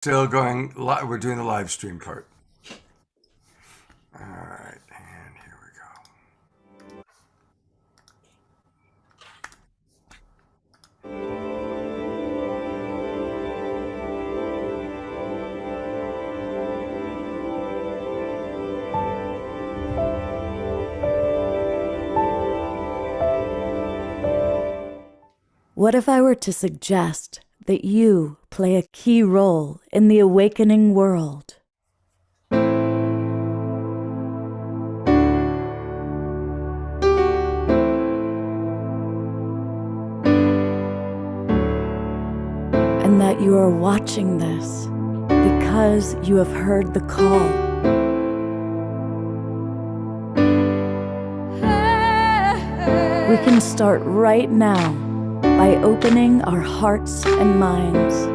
Still going. We're doing the live stream part. All right, and here we go. What if I were to suggest that you play a key role in the awakening world? And that you are watching this because you have heard the call. We can start right now by opening our hearts and minds.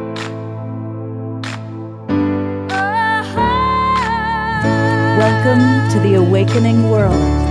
Welcome to the awakening world.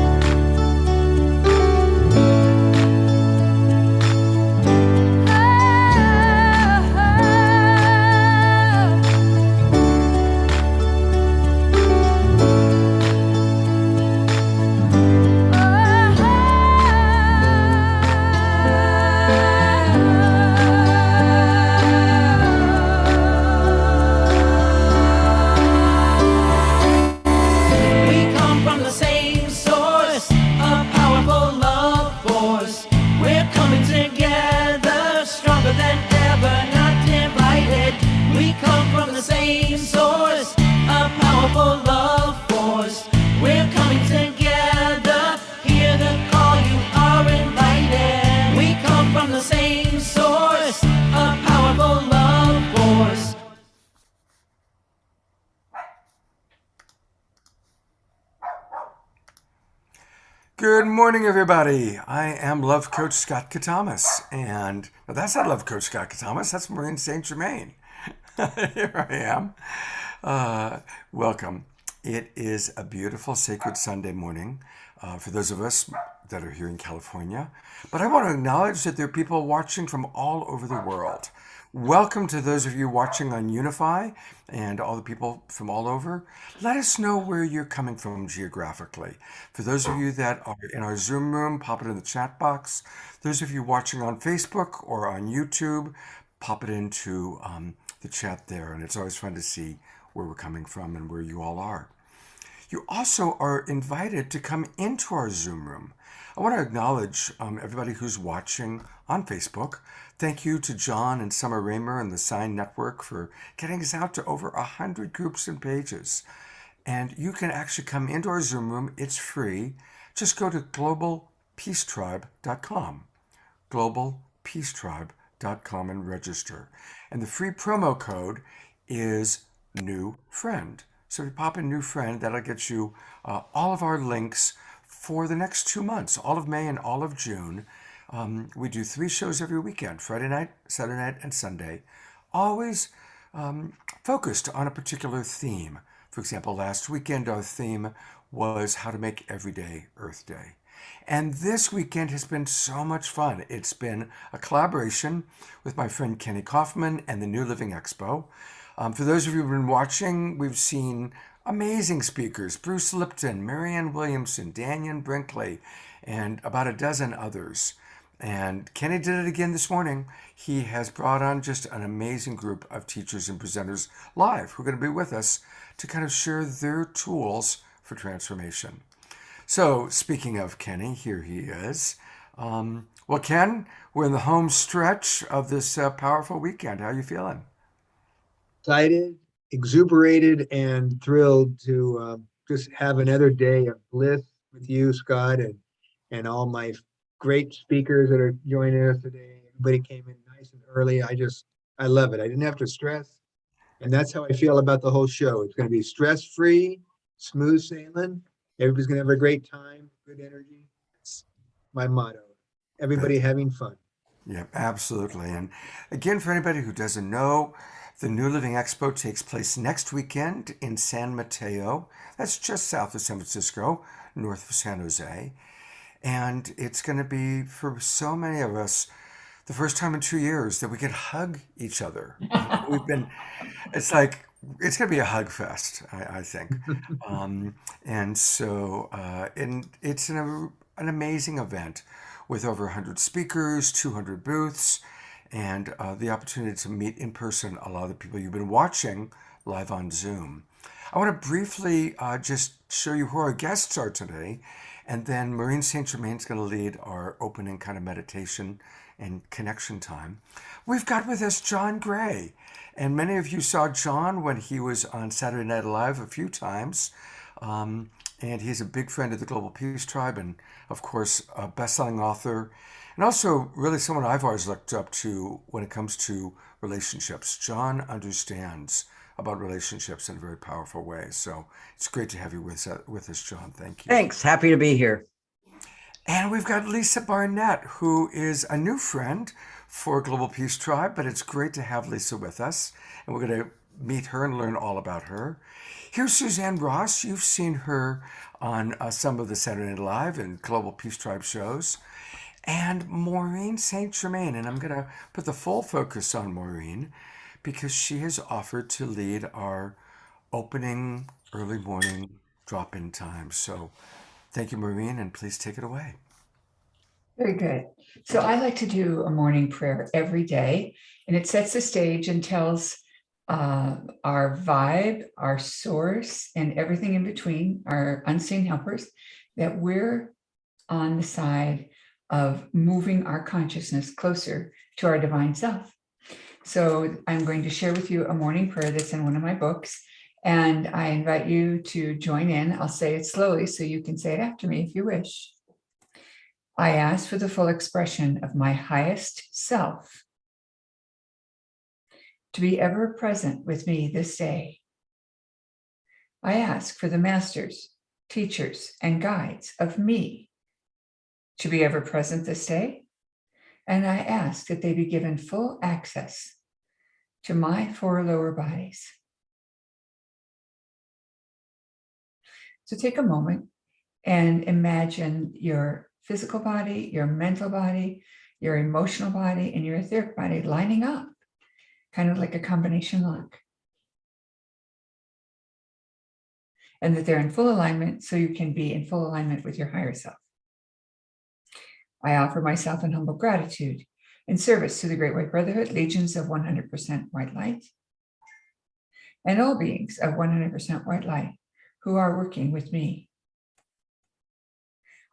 Good morning, everybody. I am Love Coach Scott Katamas, and no, that's not Love Coach Scott Katamas. That's Maureen Saint Germain. Here I am. Welcome. It is a beautiful, sacred Sunday morning for those of us that are here in California. But I want to acknowledge that there are people watching from all over the world. Welcome to those of you watching on Unify and all the people from all over. Let us know where you're coming from geographically. For those of you that are in our Zoom room, pop it in the chat box. Those of you watching on Facebook or on YouTube, pop it into the chat there. And it's always fun to see where we're coming from and where you all are. You also are invited to come into our Zoom room. I want to acknowledge everybody who's watching on Facebook. Thank you to John and Summer Raymer and the Sign Network for getting us out to over 100 groups and pages. And you can actually come into our Zoom room. It's free. Just go to globalpeacetribe.com, globalpeacetribe.com, and register. And the free promo code is new friend. So if you pop in new friend, that'll get you all of our links for the next 2 months, all of May and all of June. We do 3 shows every weekend, Friday night, Saturday night, and Sunday, always focused on a particular theme. For example, last weekend our theme was how to make every day Earth Day. And this weekend has been so much fun. It's been a collaboration with my friend Kenny Kaufman and the New Living Expo. For those of you who've been watching, we've seen amazing speakers: Bruce Lipton, Marianne Williamson, Daniel Brinkley, and about a dozen others. And Kenny did it again this morning. He has brought on just an amazing group of teachers and presenters live who are going to be with us to kind of share their tools for transformation. So speaking of Kenny, here he is. Well, Ken, we're in the home stretch of this powerful weekend. How are you feeling? Excited, exuberated, and thrilled to just have another day of bliss with you, Scott, and all my great speakers that are joining us today. Everybody came in nice and early. I love it. I didn't have to stress, and that's how I feel about the whole show. It's going to be stress-free, smooth sailing. Everybody's going to have a great time, good energy. That's my motto. Everybody having fun. Yeah, absolutely. And again, for anybody who doesn't know, the New Living Expo takes place next weekend in San Mateo. That's just south of San Francisco, north of San Jose. And it's going to be, for so many of us, the first time in 2 years that we could hug each other. We've been, it's like, it's going to be a hug fest, I think. Um, and it's an amazing event with over 100 speakers, 200 booths, and the opportunity to meet in person a lot of the people you've been watching live on Zoom. I want to briefly just show you who our guests are today, and then Maureen St. Germain is going to lead our opening kind of meditation and connection time. We've got with us John Gray, and many of you saw John when he was on Saturday Night Live a few times. And he's a big friend of the Global Peace Tribe, and of course, a best-selling author, and also really someone I've always looked up to when it comes to relationships. John understands about relationships in a very powerful way. So it's great to have you with us, John. Thank you. Thanks. Happy to be here. And we've got Lisa Barnett, who is a new friend for Global Peace Tribe, but it's great to have Lisa with us. And we're going to meet her and learn all about her. Here's Suzanne Ross. You've seen her on some of the Saturday Night Live and Global Peace Tribe shows. And Maureen St. Germain. And I'm going to put the full focus on Maureen because she has offered to lead our opening early morning drop-in time. So thank you, Maureen, and please take it away. Very good. So I like to do a morning prayer every day, and it sets the stage and tells our vibe, our source, and everything in between, our unseen helpers, that we're on the side of moving our consciousness closer to our divine self. So I'm going to share with you a morning prayer that's in one of my books, and I invite you to join in. I'll say it slowly so you can say it after me if you wish. I ask for the full expression of my highest self to be ever present with me this day. I ask for the masters, teachers, and guides of me to be ever present this day. And I ask that they be given full access to my 4 lower bodies. So take a moment and imagine your physical body, your mental body, your emotional body, and your etheric body lining up, kind of like a combination lock. And that they're in full alignment so you can be in full alignment with your higher self. I offer myself in humble gratitude in service to the Great White Brotherhood, legions of 100% white light, and all beings of 100% white light who are working with me.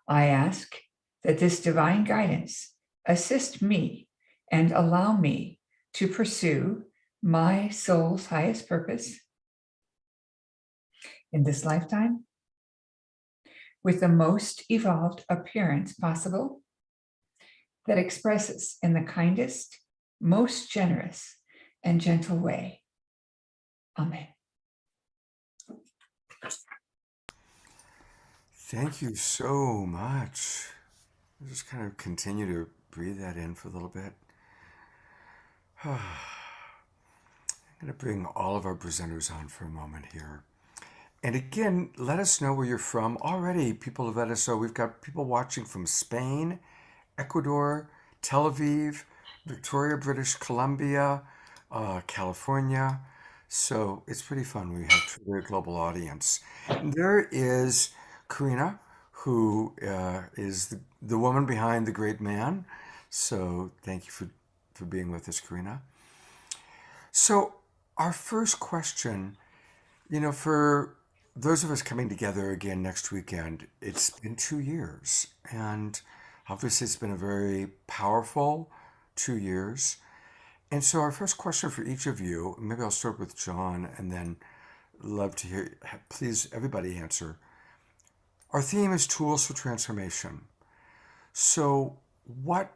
I ask that this divine guidance assist me and allow me to pursue my soul's highest purpose in this lifetime with the most evolved appearance possible that expresses in the kindest, most generous, and gentle way. Amen. Thank you so much. I'll just kind of continue to breathe that in for a little bit. I'm going to bring all of our presenters on for a moment here. And again, let us know where you're from. Already, people have let us know. We've got people watching from Spain, Ecuador, Tel Aviv, Victoria, British Columbia, California. So it's pretty fun. We have truly a global audience. And there is Karina, who is the woman behind the great man. So thank you for being with us, Karina. So our first question, for those of us coming together again next weekend, it's been 2 years. And obviously it's been a very powerful 2 years. And so our first question for each of you, maybe I'll start with John and then love to hear, please everybody answer. Our theme is tools for transformation. So what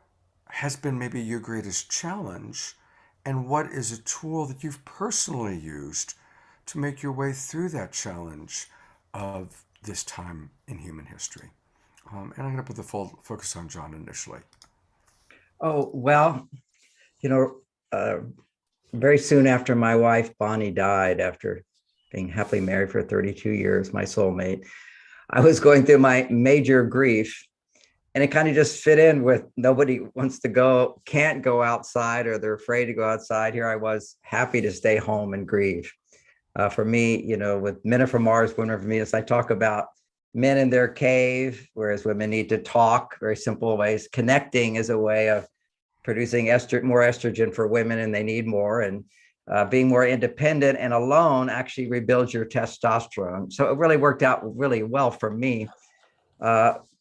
has been maybe your greatest challenge, and what is a tool that you've personally used to make your way through that challenge of this time in human history? And I'm going to put the full focus on John initially. Oh, well, very soon after my wife, Bonnie, died, after being happily married for 32 years, my soulmate, I was going through my major grief. And it kind of just fit in with nobody wants to go, can't go outside, or they're afraid to go outside. Here I was happy to stay home and grieve. For me, with Men Are From Mars, Women Are From Venus, I talk about men in their cave, whereas women need to talk, very simple ways. Connecting is a way of producing more estrogen for women, and they need more. And being more independent and alone actually rebuilds your testosterone. So it really worked out really well for me,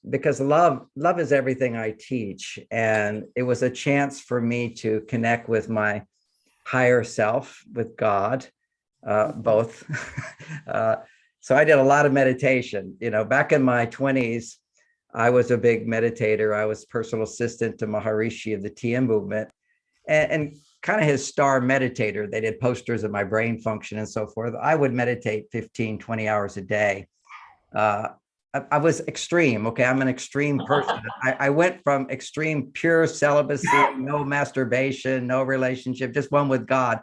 because love is everything I teach. And it was a chance for me to connect with my higher self, with God, both. So I did a lot of meditation. Back in my 20s, I was a big meditator. I was personal assistant to Maharishi of the TM movement, and kind of his star meditator. They did posters of my brain function and so forth. I would meditate 15, 20 hours a day. I was extreme. Okay. I'm an extreme person. I went from extreme pure celibacy, no masturbation, no relationship, just one with God,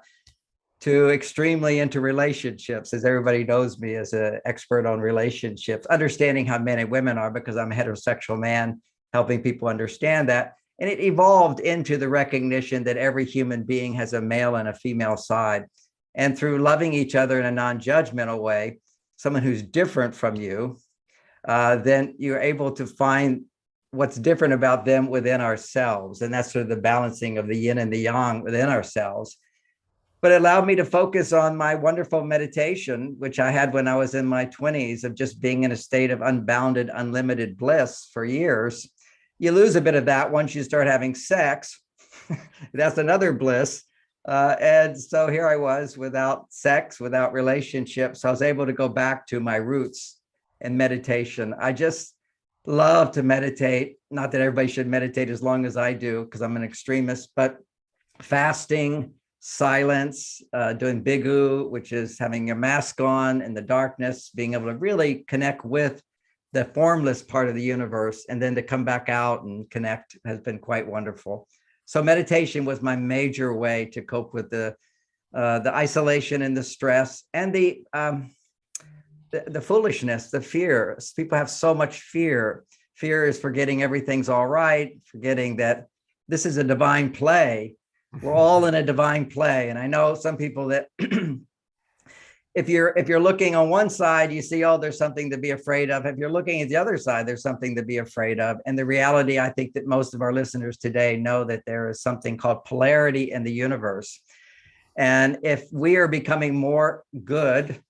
to extremely into relationships, as everybody knows me as an expert on relationships, understanding how men and women are, because I'm a heterosexual man, helping people understand that. And it evolved into the recognition that every human being has a male and a female side. And through loving each other in a non-judgmental way, someone who's different from you, then you're able to find what's different about them within ourselves. And that's sort of the balancing of the yin and the yang within ourselves. But it allowed me to focus on my wonderful meditation, which I had when I was in my 20s, of just being in a state of unbounded, unlimited bliss for years. You lose a bit of that once you start having sex. That's another bliss. And so here I was without sex, without relationships. So I was able to go back to my roots in meditation. I just love to meditate. Not that everybody should meditate as long as I do, because I'm an extremist, but fasting, silence, doing bigu, which is having your mask on in the darkness, being able to really connect with the formless part of the universe, and then to come back out and connect has been quite wonderful. So meditation was my major way to cope with the isolation and the stress and the foolishness, the fear. People have so much fear. Fear is forgetting everything's all right, forgetting that this is a divine play. We're all in a divine play. And I know some people that if you're looking on one side, you see, oh, there's something to be afraid of. If you're looking at the other side, there's something to be afraid of. And the reality, I think that most of our listeners today know that there is something called polarity in the universe. And if we are becoming more good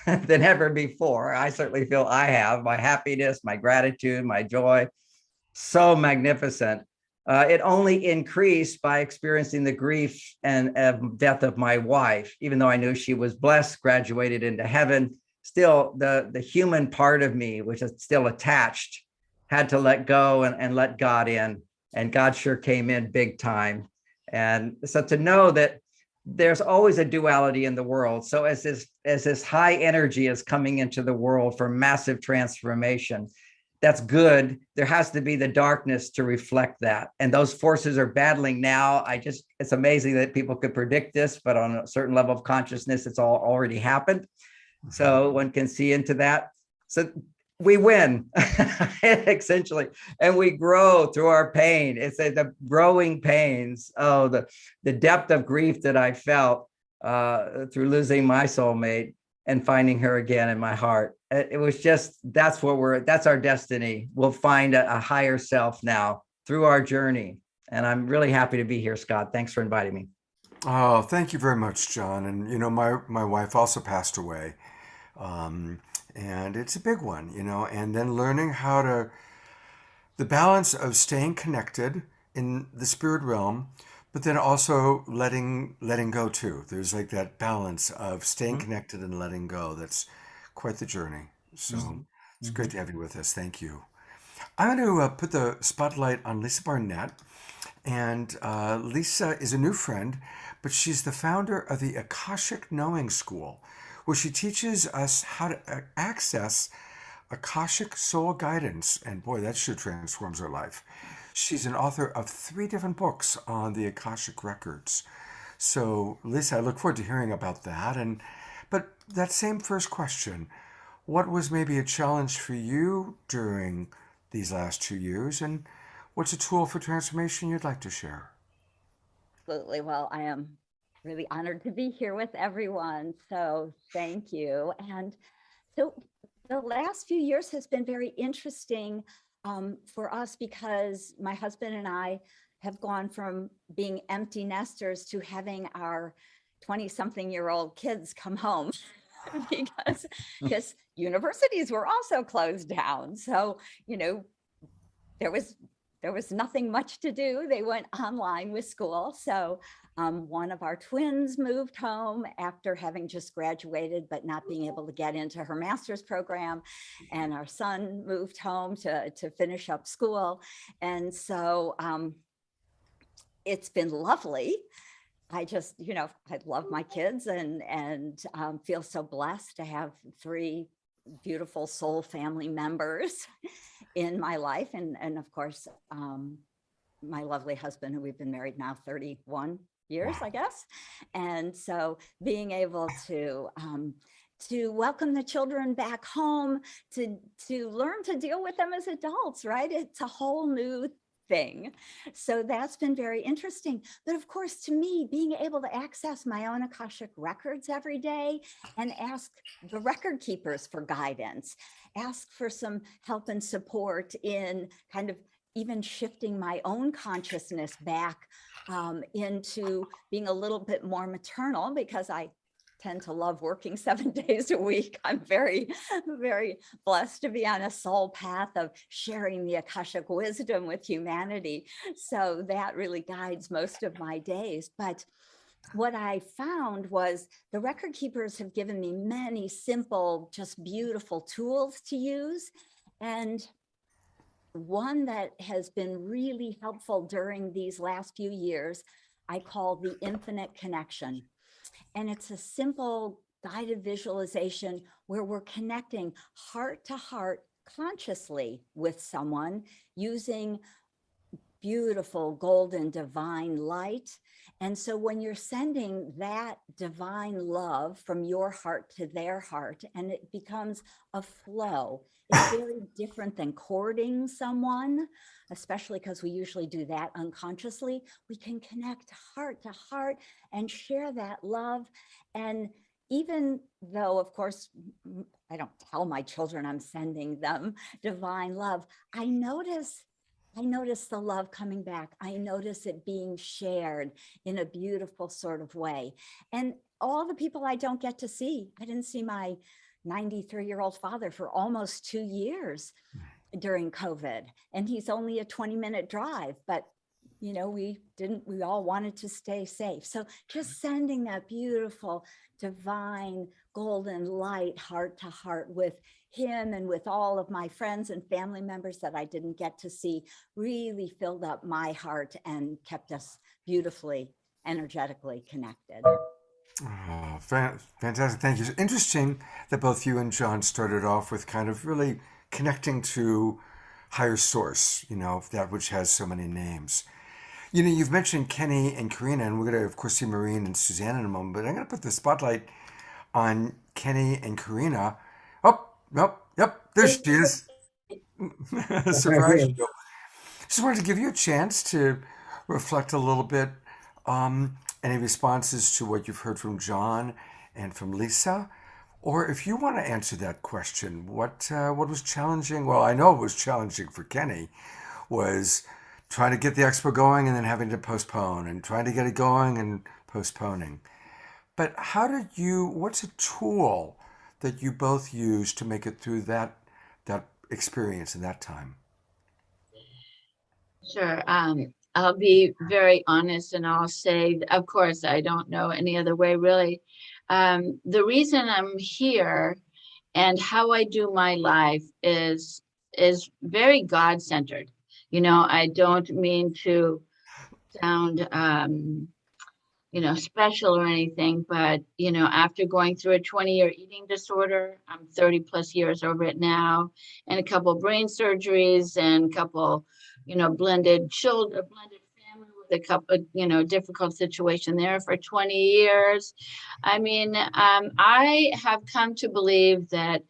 than ever before, I certainly feel I have, my happiness, my gratitude, my joy, so magnificent. It only increased by experiencing the grief and death of my wife. Even though I knew she was blessed, graduated into heaven, still the human part of me, which is still attached, had to let go and let God in. And God sure came in big time. And so to know that there's always a duality in the world. So as this high energy is coming into the world for massive transformation, that's good. There has to be the darkness to reflect that. And those forces are battling now. It's amazing that people could predict this, but on a certain level of consciousness, it's all already happened. So one can see into that. So we win, essentially, and we grow through our pain. It's the growing pains. Oh, the depth of grief that I felt through losing my soulmate and finding her again in my heart. It was just, that's our destiny. We'll find a higher self now through our journey. And I'm really happy to be here, Scott. Thanks for inviting me. Oh, thank you very much, John. And my wife also passed away. And it's a big one, and then learning the balance of staying connected in the spirit realm, but then also letting go too. There's like that balance of staying connected and letting go. That's quite the journey. So it's great to have you with us. Thank you. I'm going to put the spotlight on Lisa Barnett. And Lisa is a new friend, but she's the founder of the Akashic Knowing School, where she teaches us how to access Akashic soul guidance. And boy, that sure transforms our life. She's an author of 3 different books on the Akashic records. So, Lisa, I look forward to hearing about that. But that same first question, what was maybe a challenge for you during these last 2 years, and what's a tool for transformation you'd like to share? Absolutely. Well, I am really honored to be here with everyone. So thank you. And so the last few years has been very interesting for us because my husband and I have gone from being empty nesters to having our 20-something-year-old kids come home because universities were also closed down. So, you know, there was there was nothing much to do. They went online with school. So one of our twins moved home after having just graduated, but not being able to get into her master's program. And our son moved home to finish up school. And so it's been lovely. I just, I love my kids and feel so blessed to have three beautiful soul family members in my life. And of course, my lovely husband, who we've been married now 31 years, I guess. And so being able to welcome the children back home, to learn to deal with them as adults, right? It's a whole new thing. So that's been very interesting. But of course, to me, being able to access my own Akashic records every day and ask the record keepers for guidance, ask for some help and support in kind of even shifting my own consciousness back into being a little bit more maternal, because I tend to love working 7 days a week. I'm very, very blessed to be on a soul path of sharing the Akashic wisdom with humanity. So that really guides most of my days. But what I found was the record keepers have given me many simple, just beautiful tools to use. And one that has been really helpful during these last few years, I call the infinite connection. And it's a simple guided visualization where we're connecting heart to heart consciously with someone using beautiful golden divine light. And so when you're sending that divine love from your heart to their heart, and it becomes a flow, it's very different than courting someone, especially because we usually do that unconsciously. We can connect heart to heart and share that love. And even though, of course, I don't tell my children I'm sending them divine love, I notice the love coming back. I notice it being shared in a beautiful sort of way. And all the people I don't get to see, I didn't see my 93-year-old father for almost 2 years during COVID. And he's only a 20-minute drive, but we all wanted to stay safe. So just sending that beautiful, divine, golden light heart to heart with him and with all of my friends and family members that I didn't get to see really filled up my heart and kept us beautifully, energetically connected. Oh, fantastic. Thank you. It's interesting that both you and John started off with kind of really connecting to higher source, that which has so many names. You've mentioned Kenny and Karina, and we're going to, of course, see Maureen and Suzanne in a moment, but I'm going to put the spotlight on Kenny and Karina. Oh, nope, yep, there she is. Surprise you. Just wanted to give you a chance to reflect a little bit. Any responses to what you've heard from John and from Lisa? Or if you want to answer that question, what was challenging? Well, I know it was challenging for Kenny, was trying to get the expo going and then having to postpone, and trying to get it going and postponing. But what's a tool that you both use to make it through that experience and that time? Sure. I'll be very honest and I'll say, of course, I don't know any other way really. The reason I'm here and how I do my life is very God-centered. I don't mean to sound, special or anything, but, after going through a 20-year eating disorder, I'm 30 plus years over it now, and a couple brain surgeries and a couple, blended family with a couple, difficult situation there for 20 years. I mean, I have come to believe that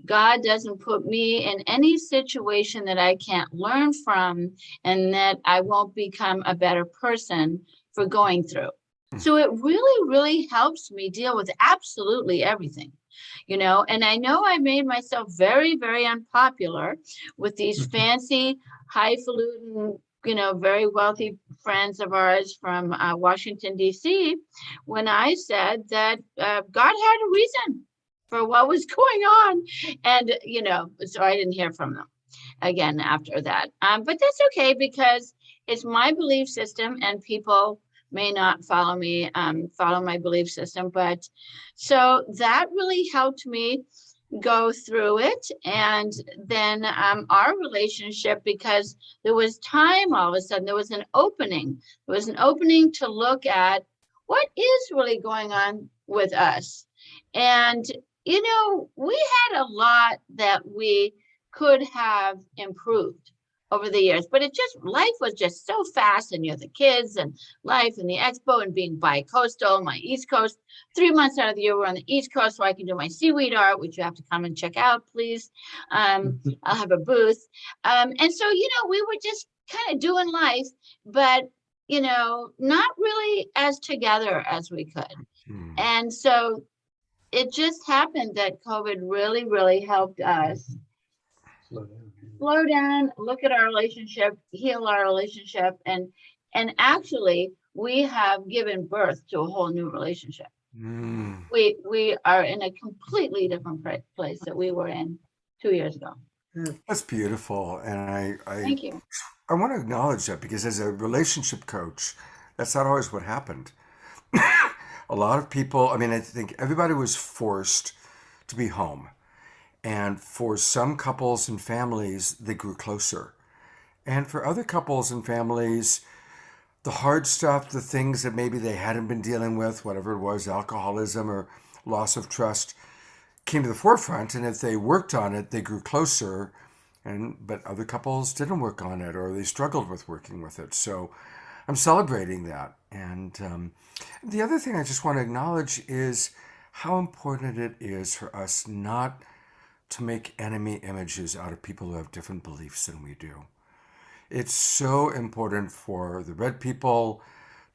God doesn't put me in any situation that I can't learn from and that I won't become a better person for going through. So it really, really helps me deal with absolutely everything, and I know I made myself very, very unpopular with these fancy, highfalutin, very wealthy friends of ours from Washington, D.C., when I said that God had a reason for what was going on. And, so I didn't hear from them again after that. But that's okay because it's my belief system and people may not follow me, follow my belief system. But so that really helped me go through it. And then our relationship, because there was time all of a sudden, there was an opening. There was an opening to look at what is really going on with us. And we had a lot that we could have improved over the years, but life was just so fast, and the kids and life and the expo and being bi-coastal, my East Coast, 3 months out of the year, we're on the East Coast, so I can do my seaweed art, which you have to come and check out, please. I'll have a booth. And so, we were just kind of doing life, but, not really as together as we could. And so it just happened that COVID really, really helped us slow down, look at our relationship, heal our relationship, and actually we have given birth to a whole new relationship. We are in a completely different place that we were in 2 years ago. That's beautiful. And Thank you. I want to acknowledge that because as a relationship coach, that's not always what happened. A lot of people, I think everybody was forced to be home. And for some couples and families, they grew closer. And for other couples and families, the hard stuff, the things that maybe they hadn't been dealing with, whatever it was, alcoholism or loss of trust, came to the forefront. And if they worked on it, they grew closer. But other couples didn't work on it, or they struggled with working with it. So I'm celebrating that. And the other thing I just want to acknowledge is how important it is for us not to make enemy images out of people who have different beliefs than we do. It's so important for the red people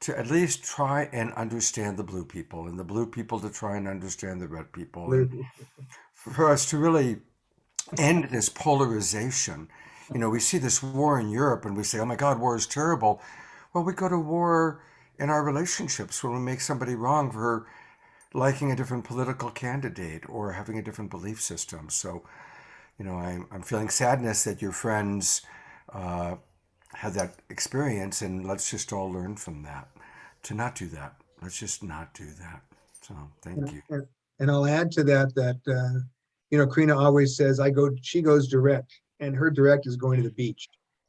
to at least try and understand the blue people, and the blue people to try and understand the red people. And for us to really end this polarization. We see this war in Europe and we say, oh my God, war is terrible. Well, we go to war in our relationships when we make somebody wrong for liking a different political candidate or having a different belief system. So, I'm feeling sadness that your friends had that experience, and let's just all learn from that to not do that. Let's just not do that. So thank you. And I'll add to that, Karina always says, she goes direct, and her direct is going to the beach.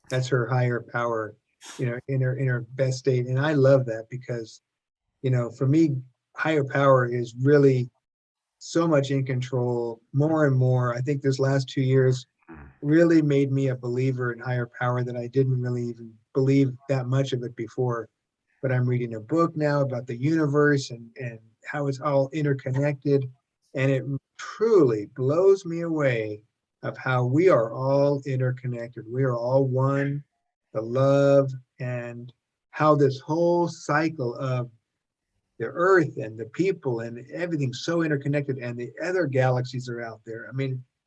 That's her higher power, in her best state. And I love that because, for me, higher power is really so much in control, more and more. I think this last 2 years really made me a believer in higher power that I didn't really even believe that much of it before. But I'm reading a book now about the universe and how it's all interconnected. And it truly blows me away of how we are all interconnected. We are all one, the love, and how this whole cycle of the earth and the people and everything's so interconnected, and the other galaxies are out there.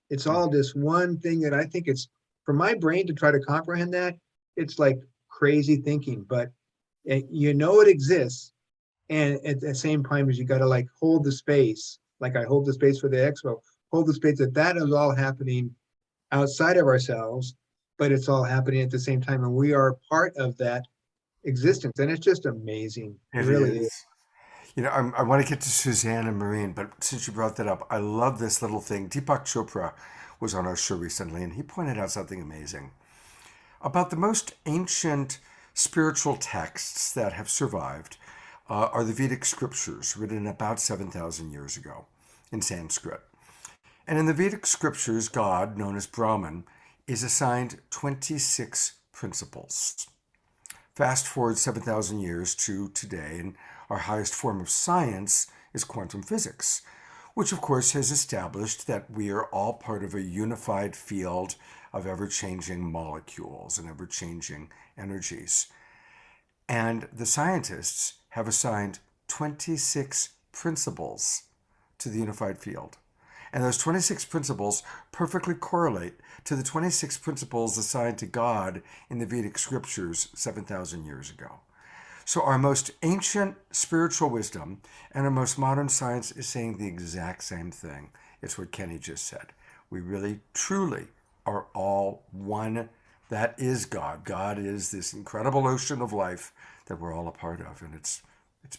It's all this one thing that I think it's, for my brain to try to comprehend that, it's like crazy thinking, but it exists. And at the same time as you got to hold the space, like I hold the space for the expo, hold the space that is all happening outside of ourselves, but it's all happening at the same time. And we are part of that existence. And it's just amazing. It really is. I want to get to Suzanne and Marine, but since you brought that up, I love this little thing. Deepak Chopra was on our show recently, and he pointed out something amazing about the most ancient spiritual texts that have survived are the Vedic scriptures, written about 7,000 years ago in Sanskrit. And in the Vedic scriptures, God, known as Brahman, is assigned 26 principles. Fast forward 7,000 years to today, and our highest form of science is quantum physics, which of course has established that we are all part of a unified field of ever-changing molecules and ever-changing energies. And the scientists have assigned 26 principles to the unified field. And those 26 principles perfectly correlate to the 26 principles assigned to God in the Vedic scriptures 7,000 years ago. So our most ancient spiritual wisdom and our most modern science is saying the exact same thing. It's what Kenny just said. We really, truly are all one. That is God. God is this incredible ocean of life that we're all a part of, and it's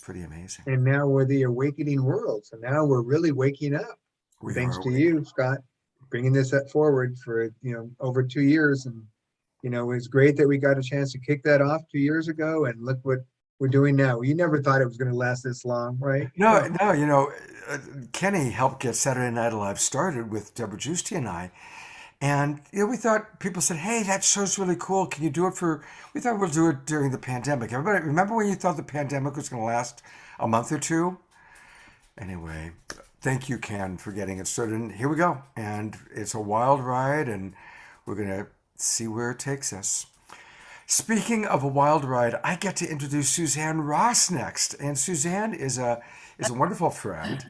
pretty amazing. And now we're the awakening world. So now we're really waking up. We Thanks are to awakening. you, Scott, bringing this up forward for, over 2 years. And, it was great that we got a chance to kick that off 2 years ago. And look what we're doing now. You never thought it was going to last this long, right? No, Kenny helped get Saturday Night Live started with Deborah Giusti and I. And we thought, people said, hey, that show's really cool. Can you do it we thought we'll do it during the pandemic. Everybody, remember when you thought the pandemic was going to last a month or two? Anyway, thank you, Ken, for getting it started. And here we go. And it's a wild ride, and we're going to see where it takes us. Speaking of a wild ride, I get to introduce Suzanne Ross next. And Suzanne is a wonderful friend.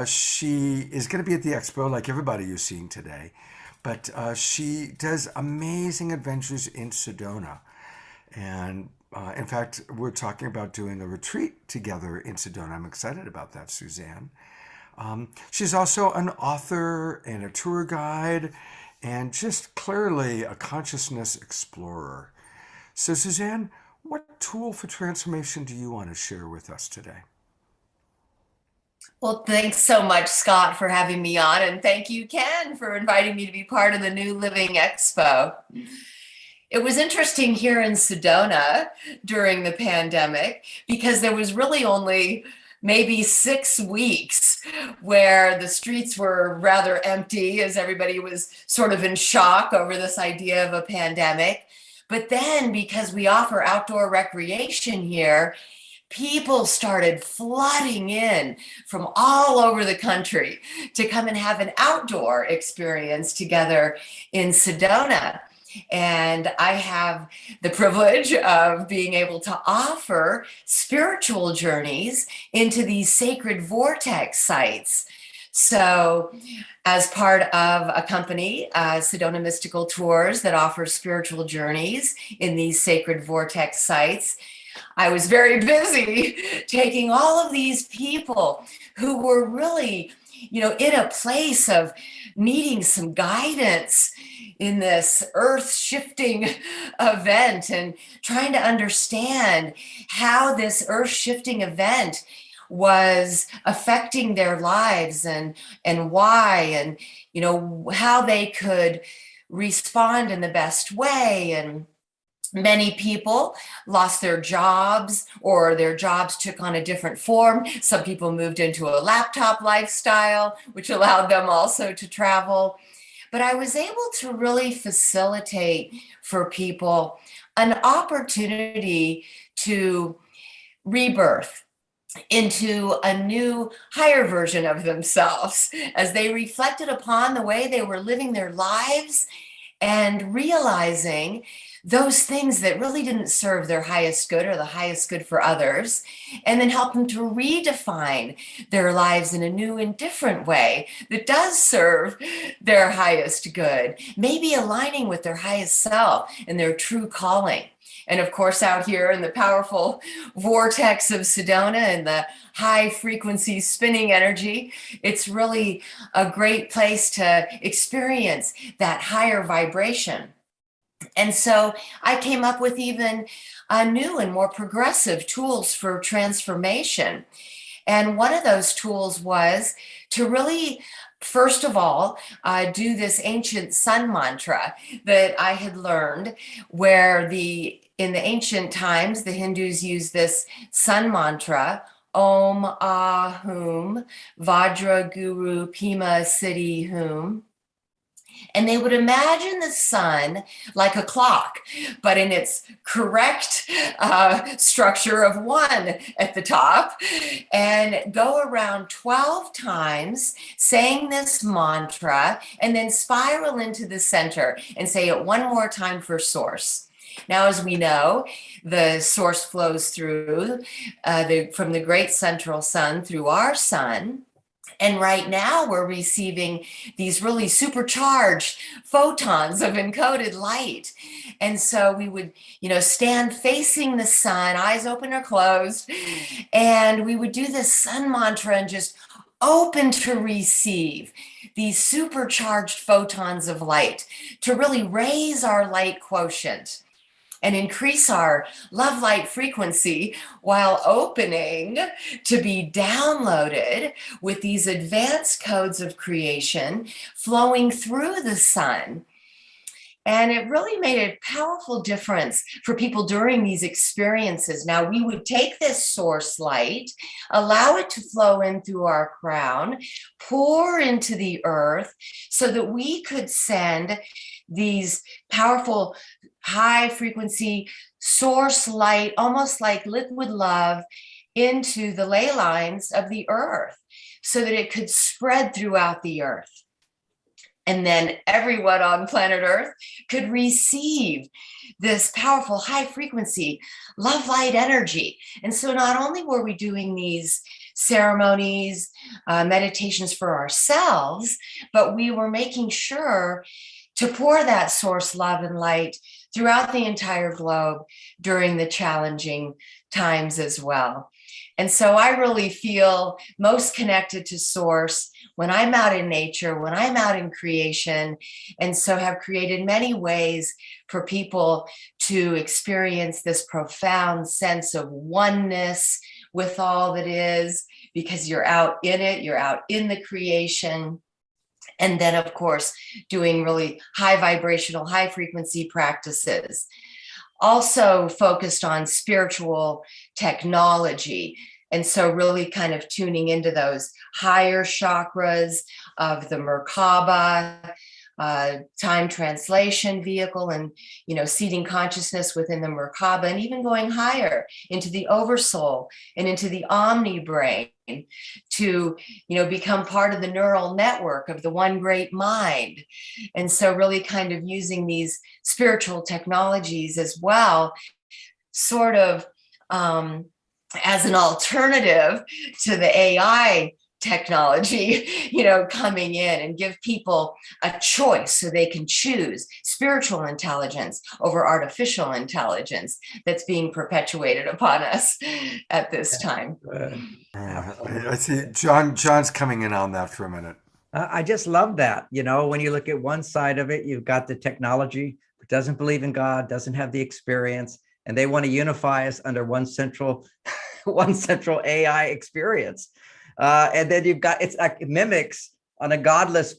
She is going to be at the Expo like everybody you're seeing today. But she does amazing adventures in Sedona. And in fact, we're talking about doing a retreat together in Sedona. I'm excited about that, Suzanne. She's also an author and a tour guide and just clearly a consciousness explorer. So, Suzanne, what tool for transformation do you want to share with us today? Well, thanks so much, Scott, for having me on. And thank you, Ken, for inviting me to be part of the New Living Expo. It was interesting here in Sedona during the pandemic because there was really only maybe 6 weeks where the streets were rather empty as everybody was sort of in shock over this idea of a pandemic. But then because we offer outdoor recreation here, people started flooding in from all over the country to come and have an outdoor experience together in Sedona. And I have the privilege of being able to offer spiritual journeys into these sacred vortex sites. So, as part of a company, Sedona Mystical Tours, that offers spiritual journeys in these sacred vortex sites, I was very busy taking all of these people who were really, in a place of needing some guidance in this earth shifting event and trying to understand how this earth shifting event was affecting their lives and why, and how they could respond in the best way. And many people lost their jobs, or their jobs took on a different form. Some people moved into a laptop lifestyle, which allowed them also to travel. But I was able to really facilitate for people an opportunity to rebirth into a new, higher version of themselves as they reflected upon the way they were living their lives and realizing those things that really didn't serve their highest good or the highest good for others, and then help them to redefine their lives in a new and different way that does serve their highest good, maybe aligning with their highest self and their true calling. And of course, out here in the powerful vortex of Sedona and the high frequency spinning energy, it's really a great place to experience that higher vibration. And so I came up with even new and more progressive tools for transformation. And one of those tools was to really, first of all, do this ancient sun mantra that I had learned, where in the ancient times, the Hindus used this sun mantra, Om Ahum Vajra Guru Pima Siddhi Hum. And they would imagine the sun like a clock, but in its correct structure of 1 at the top, and go around 12 times saying this mantra, and then spiral into the center and say it one more time for source. Now, as we know, the source flows through from the great central sun through our sun. And right now we're receiving these really supercharged photons of encoded light. And so we would, stand facing the sun, eyes open or closed, and we would do this sun mantra and just open to receive these supercharged photons of light to really raise our light quotient and increase our love light frequency while opening to be downloaded with these advanced codes of creation flowing through the sun. And it really made a powerful difference for people during these experiences. Now, we would take this source light, allow it to flow in through our crown, pour into the earth so that we could send these powerful high frequency source light, almost like liquid love, into the ley lines of the earth so that it could spread throughout the earth. And then everyone on planet Earth could receive this powerful high frequency love light energy. And so not only were we doing these ceremonies, meditations for ourselves, but we were making sure to pour that source love and light throughout the entire globe during the challenging times as well. And so I really feel most connected to source when I'm out in nature, when I'm out in creation, and so have created many ways for people to experience this profound sense of oneness with all that is, because you're out in it, you're out in the creation. And then, of course, doing really high vibrational, high frequency practices. Also focused on spiritual technology. And so really kind of tuning into those higher chakras of the Merkaba, time translation vehicle, and, seeding consciousness within the Merkaba, and even going higher into the oversoul and into the omni brain to, become part of the neural network of the one great mind. And so really kind of using these spiritual technologies as well, sort of as an alternative to the AI technology, coming in, and give people a choice so they can choose spiritual intelligence over artificial intelligence that's being perpetuated upon us at this time. I see John's coming in on that for a minute. I just love that. When you look at one side of it, you've got the technology, but doesn't believe in God, doesn't have the experience, and they want to unify us under one central AI experience. And then you've got, it mimics on a godless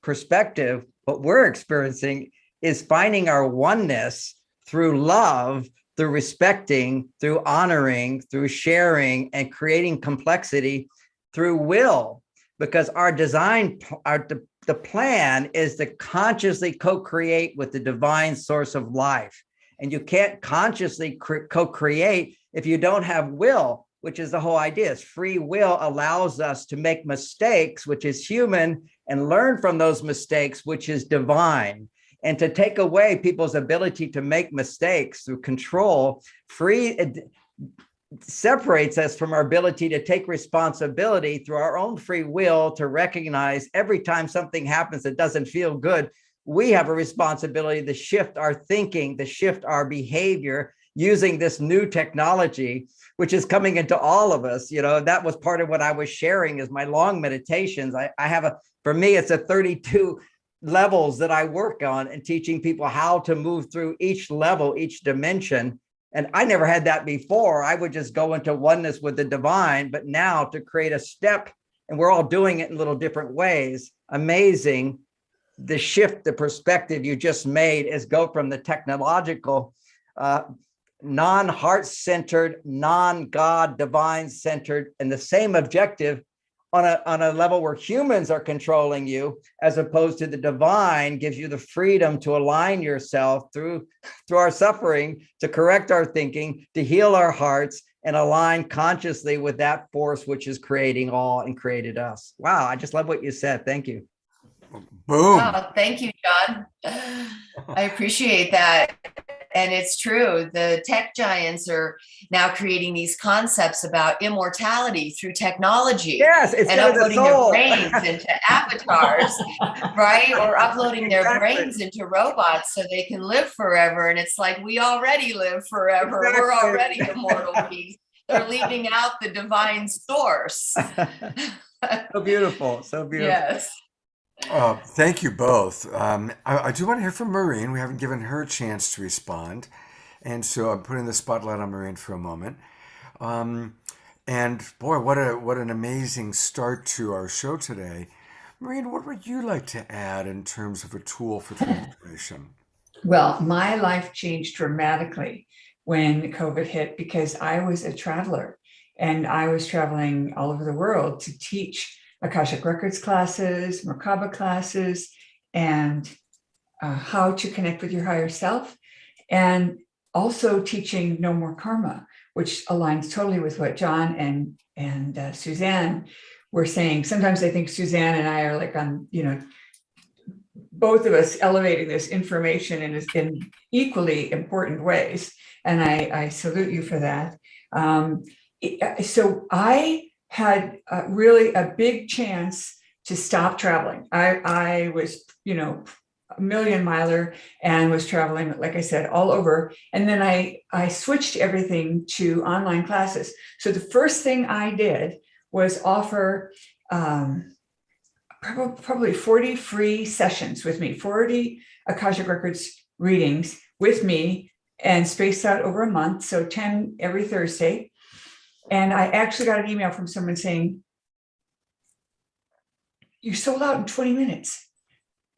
perspective. What we're experiencing is finding our oneness through love, through respecting, through honoring, through sharing, and creating complexity through will. Because our design, the plan is to consciously co-create with the divine source of life. And you can't consciously co-create if you don't have will, which is the whole idea. Is free will allows us to make mistakes, which is human, and learn from those mistakes, which is divine. And to take away people's ability to make mistakes through control, separates us from our ability to take responsibility through our own free will to recognize every time something happens that doesn't feel good, we have a responsibility to shift our thinking, to shift our behavior using this new technology, which is coming into all of us. That was part of what I was sharing is my long meditations. For me, it's a 32 levels that I work on and teaching people how to move through each level, each dimension. And I never had that before. I would just go into oneness with the divine, but now to create a step, and we're all doing it in little different ways. Amazing. The shift, the perspective you just made is go from the technological, non-heart-centered, non-God, divine-centered, and the same objective on a level where humans are controlling you, as opposed to the divine gives you the freedom to align yourself through our suffering, to correct our thinking, to heal our hearts, and align consciously with that force which is creating all and created us. Wow, I just love what you said. Thank you. Boom. Oh, thank you, John. I appreciate that. And it's true. The tech giants are now creating these concepts about immortality through technology. Yes, it's and uploading their brains into avatars, right? Or uploading their brains into robots so they can live forever. And it's like, we already live forever. Exactly. We're already immortal beings. They're leaving out the divine source. So beautiful. So beautiful. Yes. Thank you both. I do want to hear from Maureen. We haven't given her a chance to respond. And so I'm putting the spotlight on Maureen for a moment. And boy, what an amazing start to our show today. Maureen, what would you like to add in terms of a tool for transformation? Well, my life changed dramatically when COVID hit because I was a traveler and I was traveling all over the world to teach Akashic Records classes, Merkaba classes, and how to connect with your higher self, and also teaching No More Karma, which aligns totally with what John and Suzanne were saying. Sometimes I think Suzanne and I are like on, both of us elevating this information in equally important ways. And I salute you for that. So I had really a big chance to stop traveling. I was, a million miler and was traveling, like I said, all over. And then I switched everything to online classes. So the first thing I did was offer probably 40 free sessions with me, 40 Akashic Records readings with me, and spaced out over a month. So 10 every Thursday. And I actually got an email from someone saying, "You sold out in 20 minutes."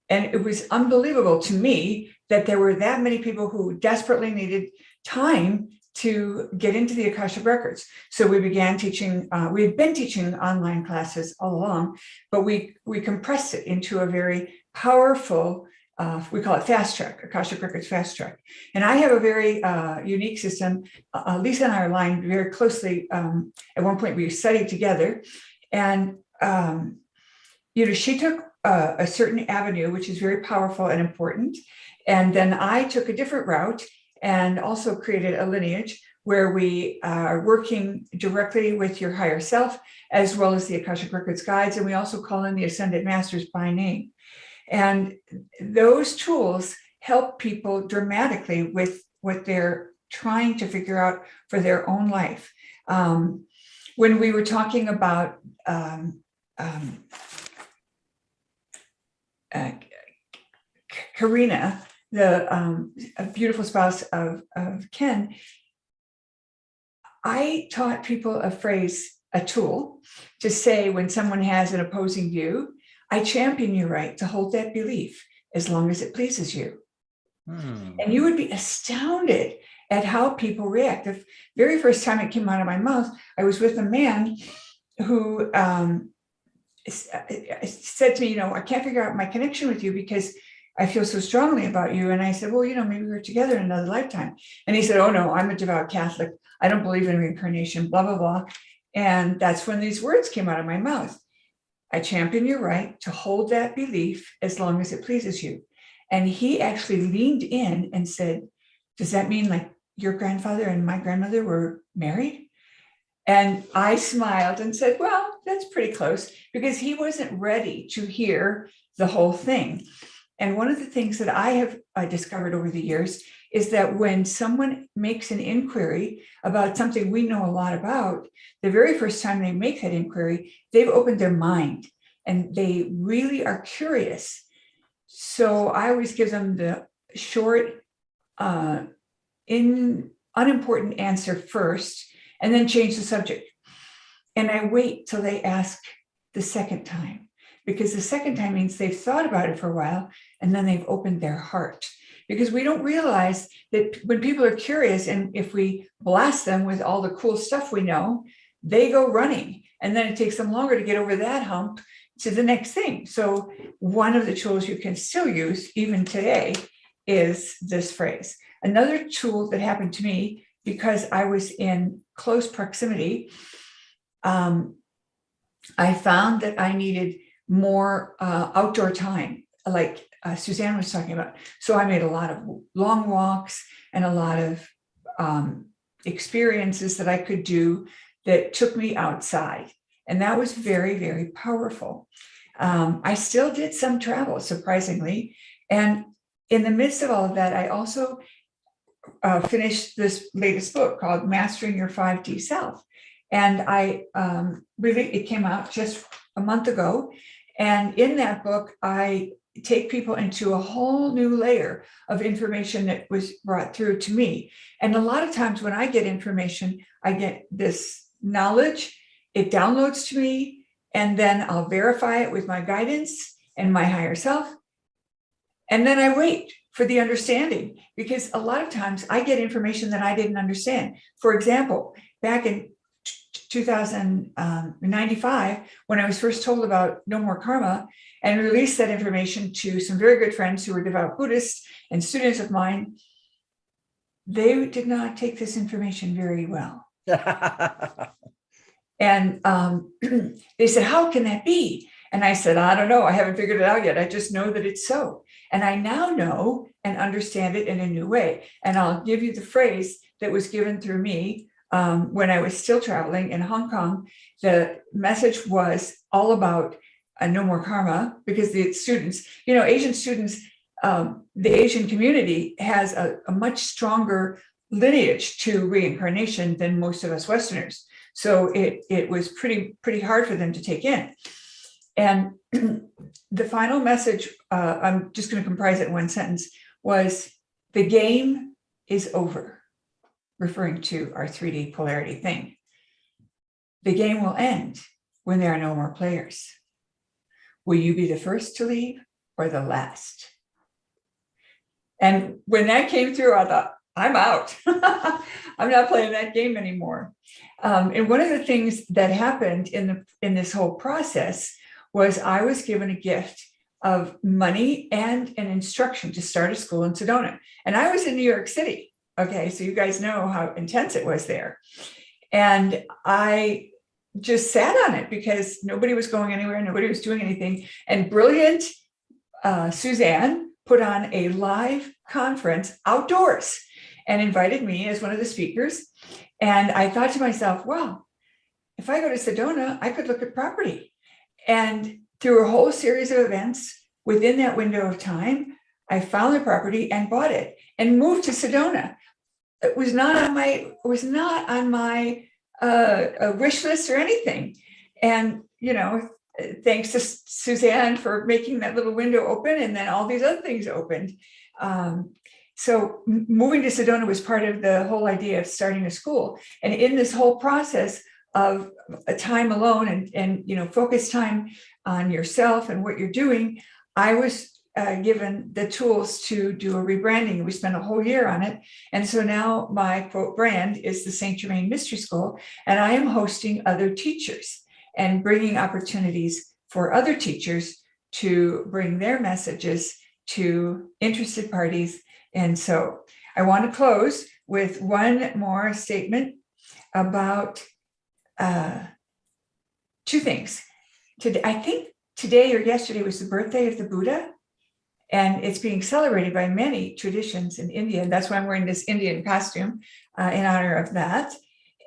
And it was unbelievable to me that there were that many people who desperately needed time to get into the Akashic Records. So we began teaching, we had been teaching online classes all along, but we compressed it into a very powerful, we call it fast track, Akashic Records fast track. And I have a very unique system. Lisa and I are aligned very closely. At one point we studied together, and she took a certain avenue, which is very powerful and important. And then I took a different route and also created a lineage where we are working directly with your higher self, as well as the Akashic Records guides. And we also call in the Ascended Masters by name. And those tools help people dramatically with what they're trying to figure out for their own life. When we were talking about Karina, the beautiful spouse of Ken, I taught people a phrase, a tool, to say when someone has an opposing view, I champion your right to hold that belief as long as it pleases you. And you would be astounded at how people react. The very first time it came out of my mouth, I was with a man who said to me, I can't figure out my connection with you because I feel so strongly about you. And I said, well, maybe we were together in another lifetime. And he said, oh no, I'm a devout Catholic. I don't believe in reincarnation, blah, blah, blah. And that's when these words came out of my mouth. I champion your right to hold that belief as long as it pleases you. And he actually leaned in and said, does that mean like your grandfather and my grandmother were married? And I smiled and said, well, that's pretty close, because he wasn't ready to hear the whole thing. And one of the things that I have discovered over the years is that when someone makes an inquiry about something we know a lot about, the very first time they make that inquiry, they've opened their mind and they really are curious. So I always give them the short, unimportant answer first, and then change the subject. And I wait till they ask the second time, because the second time means they've thought about it for a while and then they've opened their heart. Because we don't realize that when people are curious, and if we blast them with all the cool stuff we know, they go running. And then it takes them longer to get over that hump to the next thing. So one of the tools you can still use even today is this phrase. Another tool that happened to me because I was in close proximity, I found that I needed more outdoor time, like Suzanne was talking about. So I made a lot of long walks and a lot of experiences that I could do that took me outside. And that was very, very powerful. I still did some travel, surprisingly. And in the midst of all of that, I also finished this latest book called Mastering Your 5D Self. And I it came out just a month ago. And in that book, I take people into a whole new layer of information that was brought through to me. And a lot of times when I get information, I get this knowledge, it downloads to me, and then I'll verify it with my guidance and my higher self. And then I wait for the understanding, because a lot of times I get information that I didn't understand. For example, back in 1995, when I was first told about no more karma and released that information to some very good friends who were devout Buddhists and students of mine, they did not take this information very well. And they said, how can that be? And I said, I don't know. I haven't figured it out yet. I just know that it's so. And I now know and understand it in a new way. And I'll give you the phrase that was given through me when I was still traveling in Hong Kong. The message was all about no more karma, because the students, Asian students, the Asian community has a much stronger lineage to reincarnation than most of us Westerners. So it was pretty hard for them to take in. And the final message, I'm just going to comprise it in one sentence, was the game is over, referring to our 3D polarity thing. The game will end when there are no more players. Will you be the first to leave or the last? And when that came through, I thought, I'm out. I'm not playing that game anymore. And one of the things that happened in this whole process was I was given a gift of money and an instruction to start a school in Sedona. And I was in New York City. Okay, so you guys know how intense it was there. And I just sat on it because nobody was going anywhere, nobody was doing anything. And brilliant Suzanne put on a live conference outdoors and invited me as one of the speakers. And I thought to myself, well, if I go to Sedona, I could look at property. And through a whole series of events within that window of time, I found the property and bought it and moved to Sedona. It was not on my wish list or anything. And, thanks to Suzanne for making that little window open, and then all these other things opened. So moving to Sedona was part of the whole idea of starting a school. And in this whole process of a time alone and focus time on yourself and what you're doing, I was given the tools to do a rebranding. We spent a whole year on it. And so now my quote brand is the St. Germain Mystery School, and I am hosting other teachers and bringing opportunities for other teachers to bring their messages to interested parties. And so I want to close with one more statement about two things. Today, I think today or yesterday was the birthday of the Buddha, and it's being celebrated by many traditions in India. And that's why I'm wearing this Indian costume in honor of that.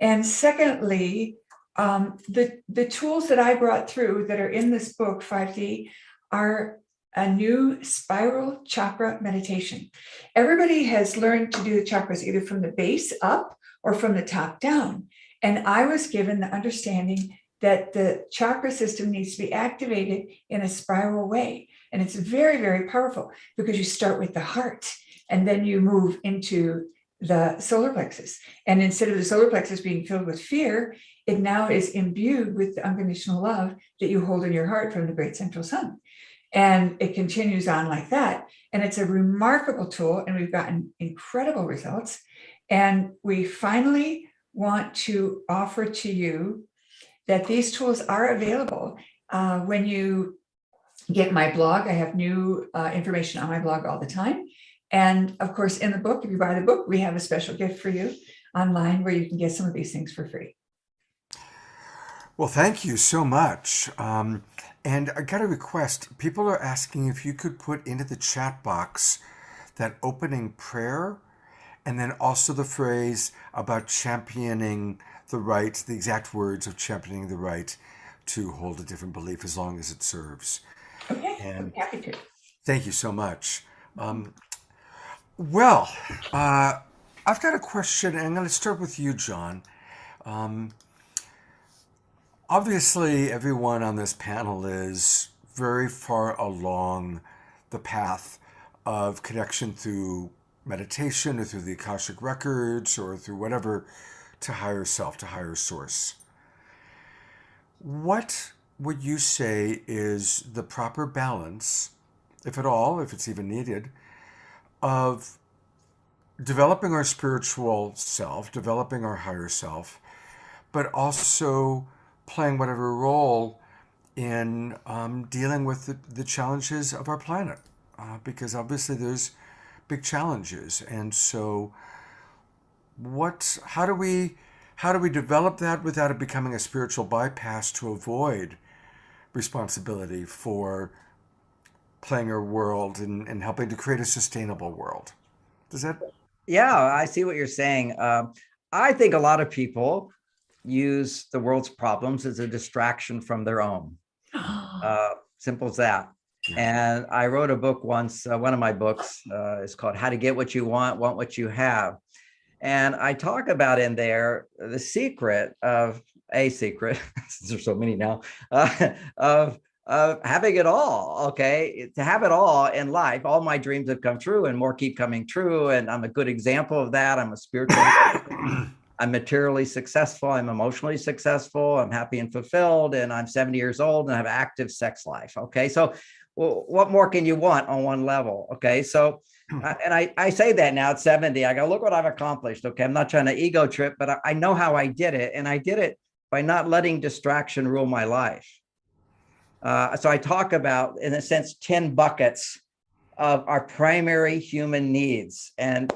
And secondly, the tools that I brought through that are in this book, 5D, are a new spiral chakra meditation. Everybody has learned to do the chakras either from the base up or from the top down. And I was given the understanding that the chakra system needs to be activated in a spiral way. And it's very, very powerful because you start with the heart and then you move into the solar plexus. And instead of the solar plexus being filled with fear, it now is imbued with the unconditional love that you hold in your heart from the great central sun. And it continues on like that. And it's a remarkable tool, and we've gotten incredible results. And we finally want to offer to you that these tools are available. When you get my blog, I have new information on my blog all the time. And of course, in the book, if you buy the book, we have a special gift for you online where you can get some of these things for free. Well, thank you so much. And I got a request. People are asking if you could put into the chat box that opening prayer and then also the phrase about championing the right, the exact words of championing the right to hold a different belief as long as it serves. Okay, And I'm happy to. thank you so much. Well, I've got a question, and I'm going to start with you, John. Obviously, everyone on this panel is very far along the path of connection through meditation or through the Akashic records or through whatever to higher self, to higher source. What would you say is the proper balance, if at all, if it's even needed, of developing our spiritual self, developing our higher self, but also playing whatever role in dealing with the challenges of our planet? Because obviously there's big challenges. And so how do we develop that without it becoming a spiritual bypass to avoid responsibility for playing our world and helping to create a sustainable world? Does that? Yeah, I see what you're saying. I think a lot of people use the world's problems as a distraction from their own. Simple as that. Yeah. And I wrote a book once, one of my books is called How to Get What You Want What You Have. And I talk about in there the secret of since there's so many now, of having it all. Okay, to have it all in life. All my dreams have come true and more keep coming true. And I'm a good example of that. I'm a spiritual I'm materially successful. I'm emotionally successful. I'm happy and fulfilled. And I'm 70 years old and I have an active sex life. Okay. So what more can you want on one level? Okay. So, and I say that now at 70, I go, look what I've accomplished. Okay. I'm not trying to ego trip, but I know how I did it. And I did it by not letting distraction rule my life. So I talk about, in a sense, 10 buckets of our primary human needs. And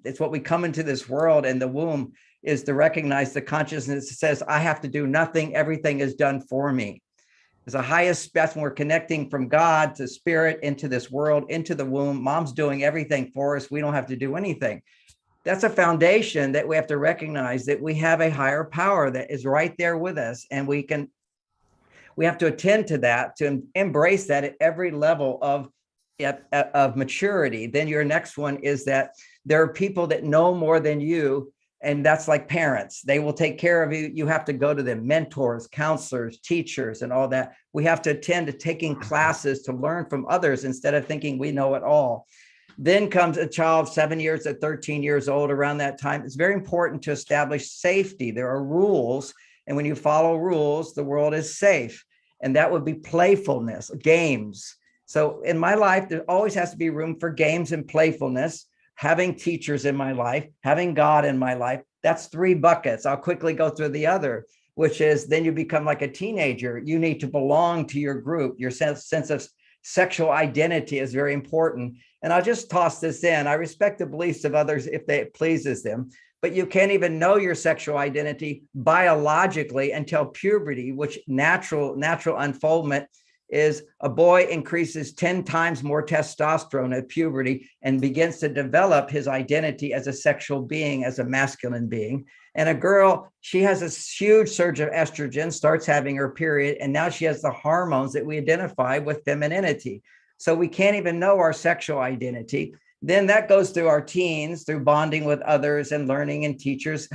it's what we come into this world and the womb is to recognize the consciousness that says, I have to do nothing. Everything is done for me. It's the highest best when we're connecting from God to spirit into this world, into the womb. Mom's doing everything for us. We don't have to do anything. That's a foundation that we have to recognize that we have a higher power that is right there with us. And we have to attend to that, to embrace that at every level of maturity. Then your next one is that there are people that know more than you, and that's like parents. They will take care of you. You have to go to them, mentors, counselors, teachers, and all that. We have to attend to taking classes to learn from others instead of thinking we know it all. Then comes a child 7 years to 13 years old. Around that time, it's very important to establish safety. There are rules, and when you follow rules, the world is safe. And that would be playfulness, games. So in my life, there always has to be room for games and playfulness, having teachers in my life, having God in my life. That's 3 buckets. I'll quickly go through the other, which is then you become like a teenager. You need to belong to your group. Your sense of sexual identity is very important. And I'll just toss this in. I respect the beliefs of others if it pleases them, but you can't even know your sexual identity biologically until puberty, which natural unfoldment is a boy increases 10 times more testosterone at puberty and begins to develop his identity as a sexual being, as a masculine being. And a girl, she has a huge surge of estrogen, starts having her period, and now she has the hormones that we identify with femininity. So we can't even know our sexual identity. Then that goes through our teens, through bonding with others and learning and teachers.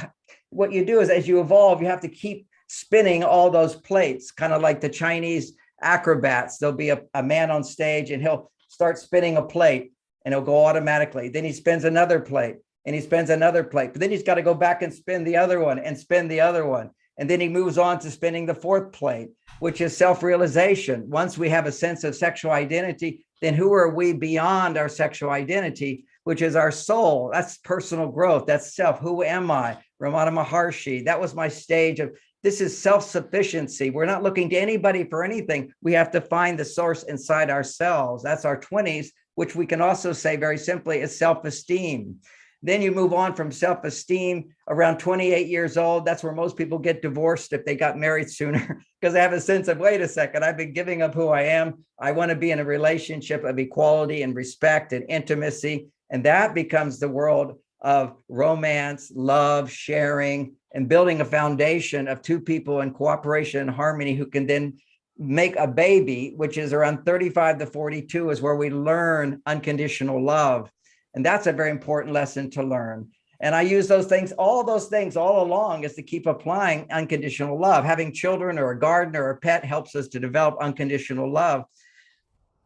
What you do is as you evolve, you have to keep spinning all those plates, kind of like the Chinese acrobats. There'll be a man on stage and he'll start spinning a plate and it'll go automatically. Then he spins another plate and he spins another plate, but then he's got to go back and spin the other one and spin the other one. And then he moves on to spinning the 4th plate, which is self-realization. Once we have a sense of sexual identity, then who are we beyond our sexual identity, which is our soul? That's personal growth. That's self. Who am I? Ramana Maharshi. That was my stage of This is self-sufficiency. We're not looking to anybody for anything. We have to find the source inside ourselves. That's our 20s, which we can also say very simply is self-esteem. Then you move on from self-esteem around 28 years old. That's where most people get divorced if they got married sooner, because they have a sense of, wait a second, I've been giving up who I am. I want to be in a relationship of equality and respect and intimacy. And that becomes the world of romance, love, sharing, and building a foundation of two people in cooperation and harmony who can then make a baby, which is around 35 to 42 is where we learn unconditional love. And that's a very important lesson to learn. And I use those things all along is to keep applying unconditional love. Having children or a garden or a pet helps us to develop unconditional love.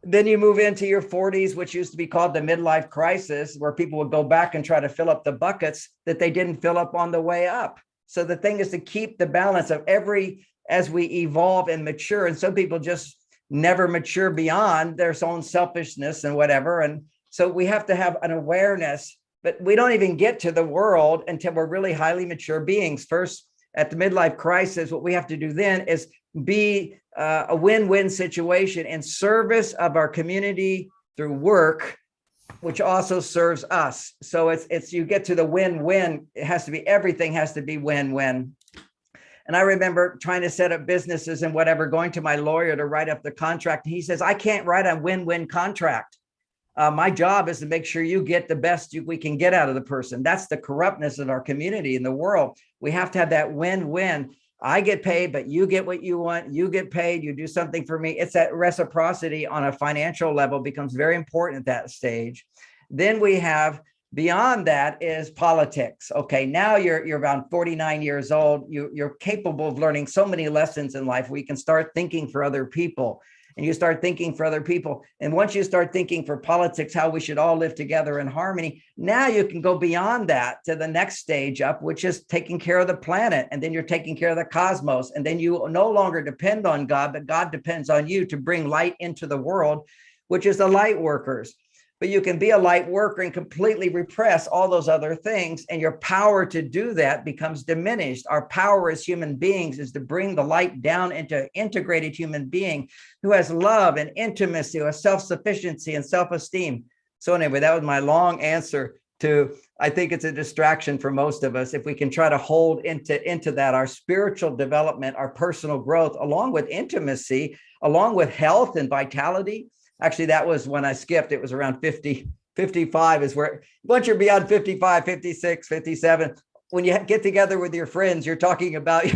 Then you move into your 40s, which used to be called the midlife crisis, where people would go back and try to fill up the buckets that they didn't fill up on the way up. So the thing is to keep the balance of as we evolve and mature. And some people just never mature beyond their own selfishness and whatever. And so we have to have an awareness, but we don't even get to the world until we're really highly mature beings. First, at the midlife crisis, what we have to do then is be a win-win situation in service of our community through work, which also serves us. So it's you get to the win-win. It has to be, everything has to be win-win. And I remember trying to set up businesses and whatever, going to my lawyer to write up the contract. He says, I can't write a win-win contract. My job is to make sure you get the best we can get out of the person. That's the corruptness of our community in the world. We have to have that win-win. I get paid, but you get what you want. You get paid, you do something for me. It's that reciprocity on a financial level becomes very important at that stage. Then we have, beyond that is politics. Okay, now you're around 49 years old. You're capable of learning so many lessons in life where you can start thinking for other people. And you start thinking for other people. And once you start thinking for politics, how we should all live together in harmony, now you can go beyond that to the next stage up, which is taking care of the planet. And then you're taking care of the cosmos. And then you no longer depend on God, but God depends on you to bring light into the world, which is the light workers. But you can be a light worker and completely repress all those other things. And your power to do that becomes diminished. Our power as human beings is to bring the light down into an integrated human being who has love and intimacy, who has self-sufficiency and self-esteem. So anyway, that was my long answer to, I think it's a distraction for most of us. If we can try to hold into that, our spiritual development, our personal growth, along with intimacy, along with health and vitality. Actually, that was when I skipped. It was around 50, 55 is where, once you're beyond 55, 56, 57, when you get together with your friends, you're talking about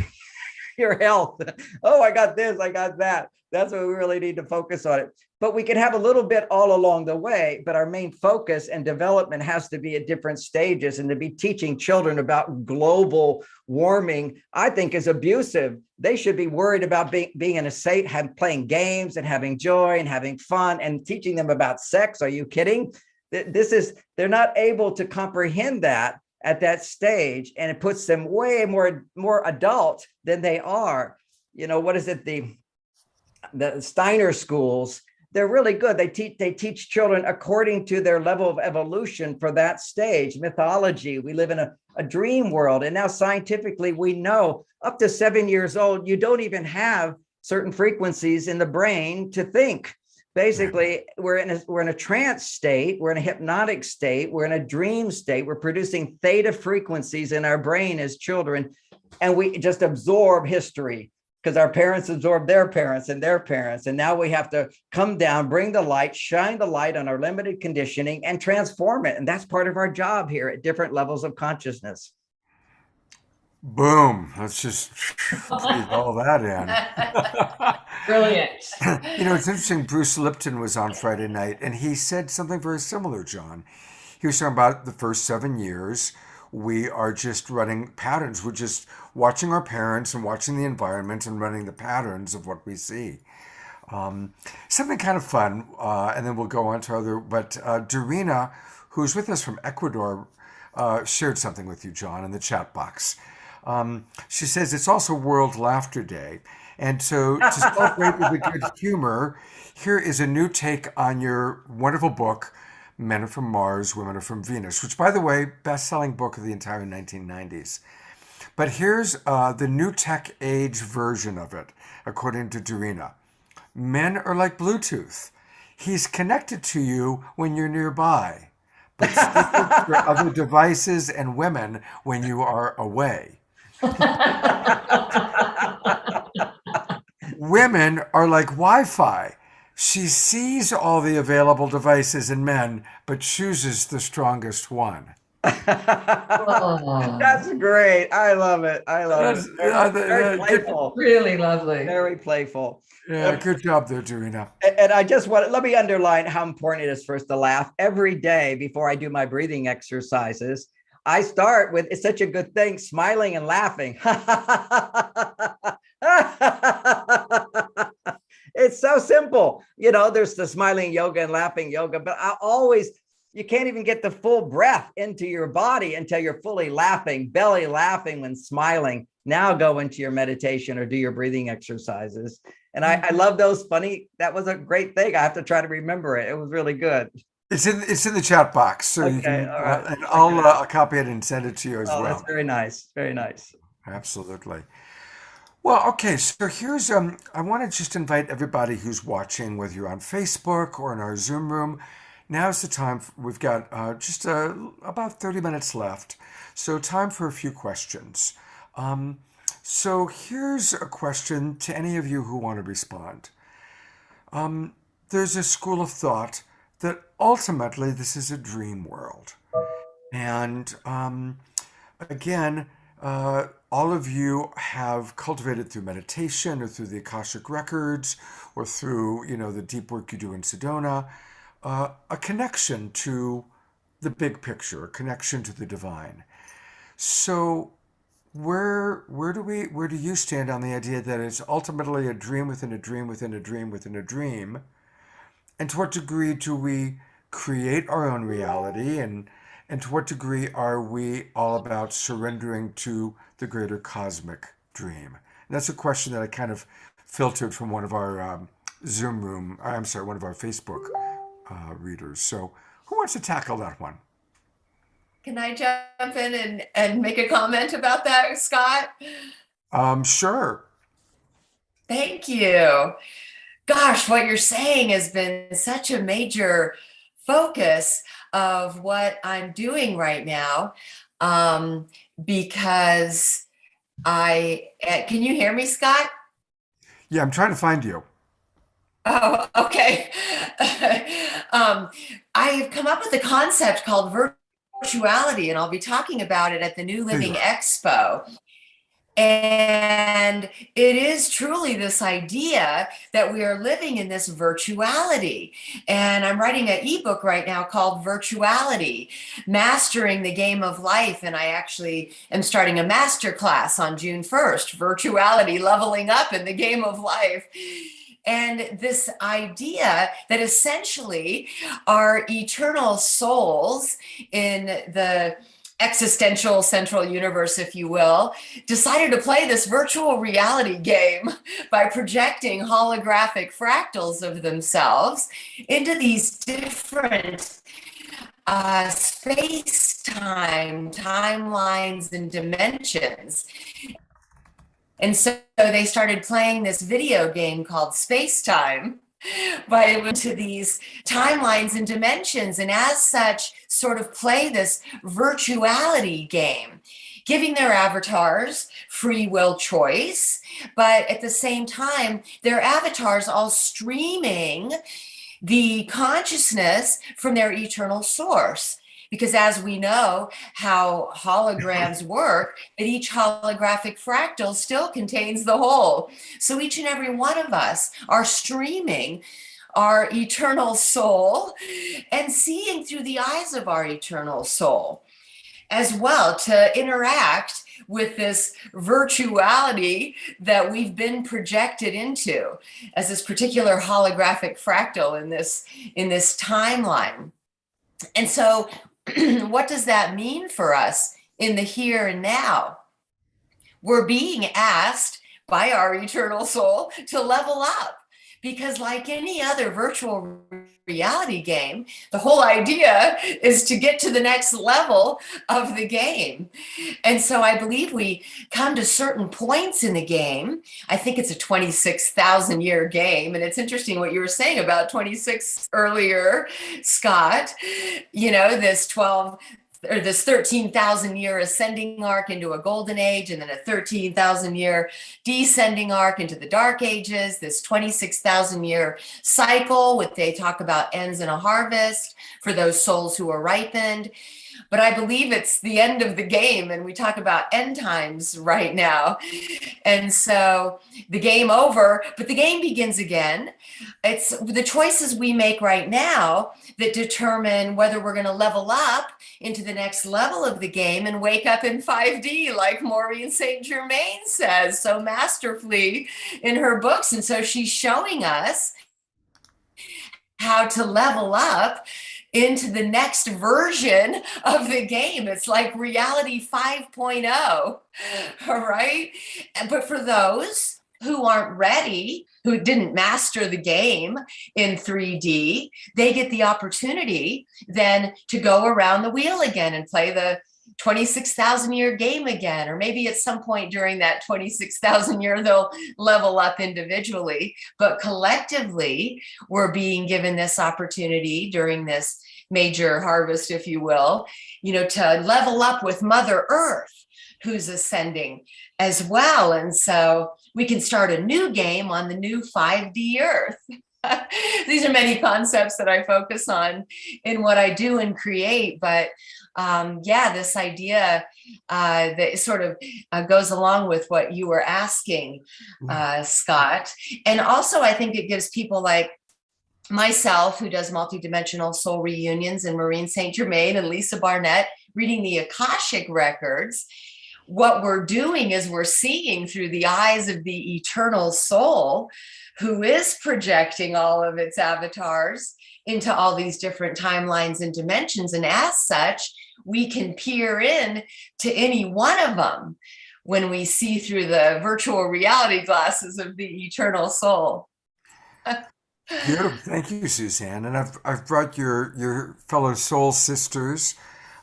your health. Oh, I got this, I got that. That's what we really need to focus on it. But we can have a little bit all along the way, but our main focus and development has to be at different stages. And to be teaching children about global warming, I think is abusive. They should be worried about being in a safe, playing games and having joy and having fun, and teaching them about sex. Are you kidding? They're not able to comprehend that at that stage. And it puts them way more adult than they are. You know, what is it? The Steiner schools, they're really good. They teach children according to their level of evolution for that stage. Mythology, we live in a dream world. And now scientifically, we know up to 7 years old, you don't even have certain frequencies in the brain to think. Basically, we're in a trance state, we're in a hypnotic state, we're in a dream state, we're producing theta frequencies in our brain as children, and we just absorb history because our parents absorbed their parents and their parents. And now we have to come down, bring the light, shine the light on our limited conditioning and transform it. And that's part of our job here at different levels of consciousness. Boom. Let's just breathe all that in. Brilliant. You know, it's interesting. Bruce Lipton was on Friday night, and he said something very similar, John. He was talking about the first 7 years. We are just running patterns. We're just watching our parents and watching the environment and running the patterns of what we see. Something kind of fun, and then we'll go on to other. But Dorina, who's with us from Ecuador, shared something with you, John, in the chat box. She says it's also World Laughter Day. And so to celebrate with the good humor, here is a new take on your wonderful book, Men Are From Mars, Women Are From Venus, which, by the way, best-selling book of the entire 1990s. But here's the new tech age version of it, according to Dorina. Men are like Bluetooth. He's connected to you when you're nearby, but secret for other devices and women when you are away. Women are like Wi-Fi. She sees all the available devices and men, but chooses the strongest one. Oh, That's great. I love it. I love it. Very playful. really lovely. Very playful. Yeah, good job there, Dorina. And I just want let me underline how important it is for us to laugh every day before I do my breathing exercises. I start with it's such a good thing, smiling and laughing. It's so simple. There's the smiling yoga and laughing yoga, but you can't even get the full breath into your body until you're fully laughing, belly laughing when smiling. Now go into your meditation or do your breathing exercises. And I love those funny. That was a great thing. I have to try to remember it. It was really good. It's in the chat box, so you can. All right. And I'll copy it and send it to you as well. That's very nice. Very nice. Absolutely. Well, okay. So here's I want to just invite everybody who's watching, whether you're on Facebook or in our Zoom room. Now's the time. We've got just about 30 minutes left, so time for a few questions. So here's a question to any of you who want to respond. There's a school of thought that ultimately this is a dream world. And again, all of you have cultivated through meditation or through the Akashic Records or through, the deep work you do in Sedona, a connection to the big picture, a connection to the divine. So where do you stand on the idea that it's ultimately a dream within a dream within a dream within a dream? And to what degree do we create our own reality? And to what degree are we all about surrendering to the greater cosmic dream? And that's a question that I kind of filtered from one of our one of our Facebook readers. So who wants to tackle that one? Can I jump in and make a comment about that, Scott? Sure. Thank you. Gosh, what you're saying has been such a major focus of what I'm doing right now, because can you hear me, Scott? Yeah, I'm trying to find you. Oh, okay. I've come up with a concept called virtuality, and I'll be talking about it at the New Living Expo. And it is truly this idea that we are living in this virtuality. And I'm writing an ebook right now called Virtuality, Mastering the Game of Life. And I actually am starting a master class on June 1st, Virtuality, Leveling Up in the Game of Life. And this idea that essentially our eternal souls in the existential central universe, if you will, decided to play this virtual reality game by projecting holographic fractals of themselves into these different space-time timelines and dimensions. And so they started playing this video game called Space Time by into these timelines and dimensions, and as such sort of play this virtuality game, giving their avatars free will choice, but at the same time their avatars all streaming the consciousness from their eternal source. Because as we know how holograms work, that each holographic fractal still contains the whole. So each and every one of us are streaming our eternal soul and seeing through the eyes of our eternal soul as well, to interact with this virtuality that we've been projected into as this particular holographic fractal in this timeline. And so what does that mean for us in the here and now? We're being asked by our eternal soul to level up, because like any other virtual reality game, the whole idea is to get to the next level of the game. And so I believe we come to certain points in the game. I think it's a 26,000 year game. And it's interesting what you were saying about 26 earlier, Scott, you know, this 13,000 year ascending arc into a golden age, and then a 13,000 year descending arc into the dark ages, this 26,000 year cycle, what they talk about ends in a harvest for those souls who are ripened. But I believe it's the end of the game, and we talk about end times right now. And so the game over, but the game begins again. It's the choices we make right now that determine whether we're going to level up into the next level of the game and wake up in 5D, like Maureen St. Germain says so masterfully in her books. And so she's showing us how to level up into the next version of the game. It's like reality 5.0, all right? But for those who aren't ready, who didn't master the game in 3D, they get the opportunity then to go around the wheel again and play the 26,000 year game again, or maybe at some point during that 26,000 year, they'll level up individually, but collectively, we're being given this opportunity during this major harvest, if you will, you know, to level up with Mother Earth, who's ascending as well. And so we can start a new game on the new 5D Earth. These are many concepts that I focus on in what I do and create, but yeah, this idea that sort of goes along with what you were asking, Scott. And also, I think it gives people like myself, who does multidimensional soul reunions, and Maureen St. Germain and Lisa Barnett, reading the Akashic records. What we're doing is we're seeing through the eyes of the eternal soul, who is projecting all of its avatars into all these different timelines and dimensions. And as such, we can peer in to any one of them when we see through the virtual reality glasses of the eternal soul. Beautiful. Thank you, Suzanne. And I've brought your fellow soul sisters,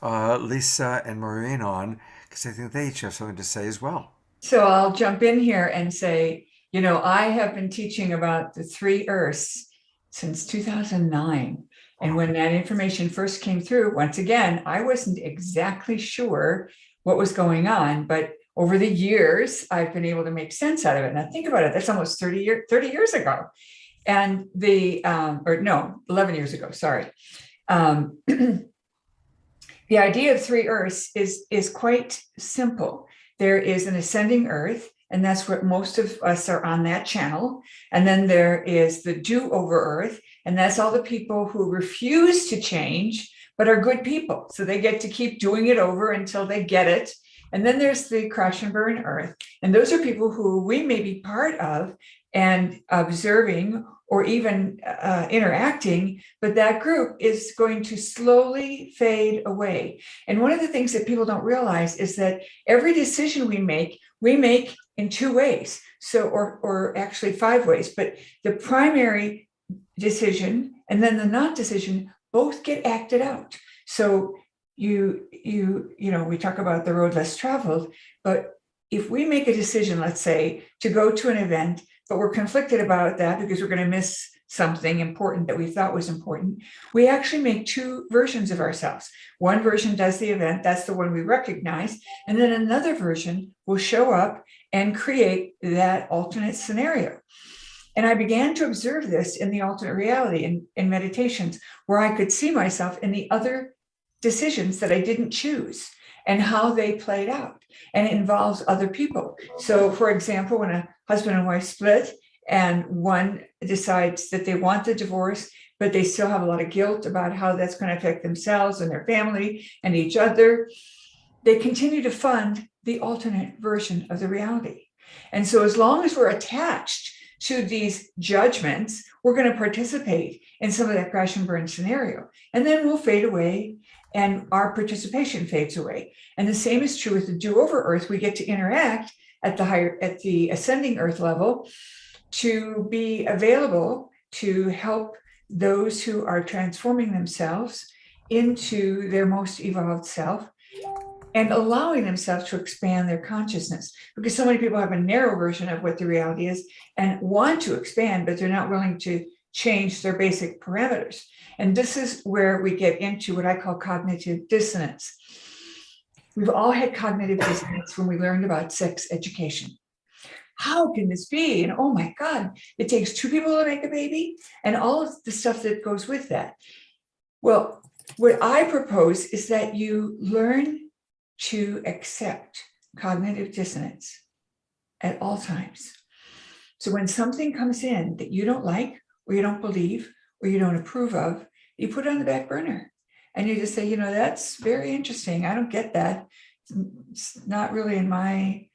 Lisa and Maureen, on because I think they each have something to say as well. So I'll jump in here and say, you know, I have been teaching about the three Earths since 2009. And when that information first came through, once again, I wasn't exactly sure what was going on, but over the years, I've been able to make sense out of it. Now think about it, that's almost 30 years ago. And or no, 11 years ago, sorry. The idea of three Earths is quite simple. There is an ascending Earth, and that's what most of us are on that channel. And then there is the do-over Earth, and that's all the people who refuse to change, but are good people. So they get to keep doing it over until they get it. And then there's the crash and burn Earth. And those are people who we may be part of and observing or even interacting, but that group is going to slowly fade away. And one of the things that people don't realize is that every decision we make in two ways. So, or actually 5 ways, but the primary decision and then the not decision both get acted out. So you know, we talk about the road less traveled, but if we make a decision, let's say, to go to an event, but we're conflicted about that because we're going to miss something important that we thought was important, we actually make 2 versions of ourselves. One version does the event, that's the one we recognize, and then another version will show up and create that alternate scenario. And I began to observe this in the alternate reality in meditations, where I could see myself in the other decisions that I didn't choose and how they played out. And it involves other people. So for example, when a husband and wife split and one decides that they want the divorce, but they still have a lot of guilt about how that's going to affect themselves and their family and each other, they continue to fund the alternate version of the reality. And so as long as we're attached to these judgments, we're going to participate in some of that crash and burn scenario. And then we'll fade away and our participation fades away. And the same is true with the do-over Earth. We get to interact at the ascending Earth level to be available to help those who are transforming themselves into their most evolved self and allowing themselves to expand their consciousness, because so many people have a narrow version of what the reality is and want to expand, but they're not willing to change their basic parameters. And this is where we get into what I call cognitive dissonance. We've all had cognitive dissonance when we learned about sex education. How can this be? And oh my God, it takes two people to make a baby and all of the stuff that goes with that. Well, what I propose is that you learn to accept cognitive dissonance at all times. So when something comes in that you don't like, or you don't believe, or you don't approve of, you put it on the back burner. And you just say, you know, that's very interesting. I don't get that. It's not really in my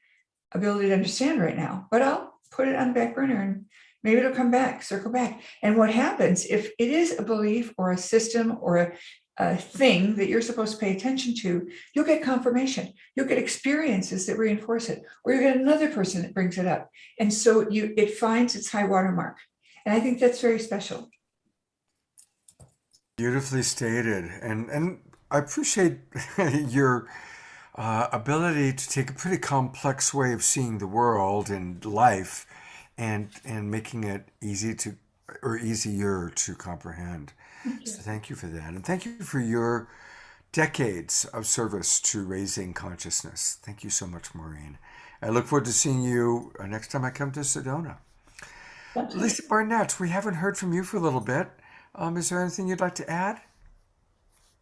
ability to understand right now, but I'll put it on the back burner and maybe it'll come back, circle back. And what happens if it is a belief or a system or a thing that you're supposed to pay attention to, you'll get confirmation. You'll get experiences that reinforce it, or you get another person that brings it up. And so it finds its high water mark. And I think that's very special. Beautifully stated. And I appreciate your ability to take a pretty complex way of seeing the world and life and making it easy to or easier to comprehend. So thank you for that. And thank you for your decades of service to raising consciousness. Thank you so much, Maureen. I look forward to seeing you next time I come to Sedona. Lisa Barnett, we haven't heard from you for a little bit. Is there anything you'd like to add?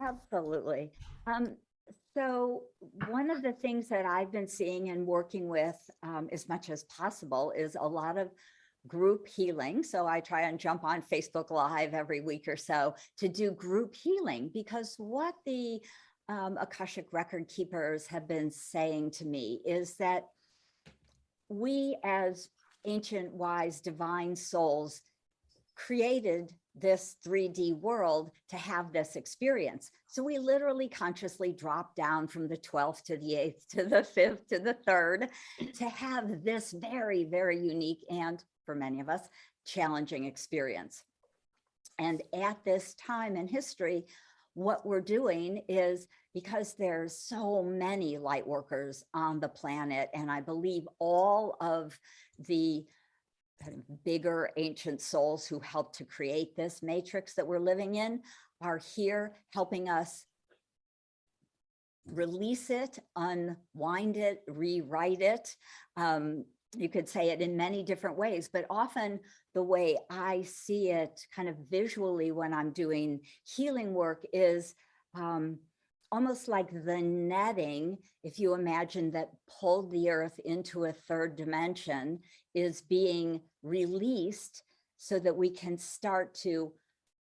Absolutely. So one of the things that I've been seeing and working with as much as possible is a lot of group healing. So I try and jump on Facebook Live every week or so to do group healing, because what the Akashic record keepers have been saying to me is that we as ancient, wise, divine souls created this 3D world to have this experience. So we literally consciously dropped down from the 12th to the 8th to the 5th to the 3rd to have this very, very unique and, for many of us, challenging experience. And at this time in history, what we're doing is, because there's so many light workers on the planet, and I believe all of the kind of bigger ancient souls who helped to create this matrix that we're living in are here helping us release it, unwind it, rewrite it. You could say it in many different ways, but often the way I see it kind of visually when I'm doing healing work is almost like the netting, if you imagine, that pulled the earth into a third dimension is being released so that we can start to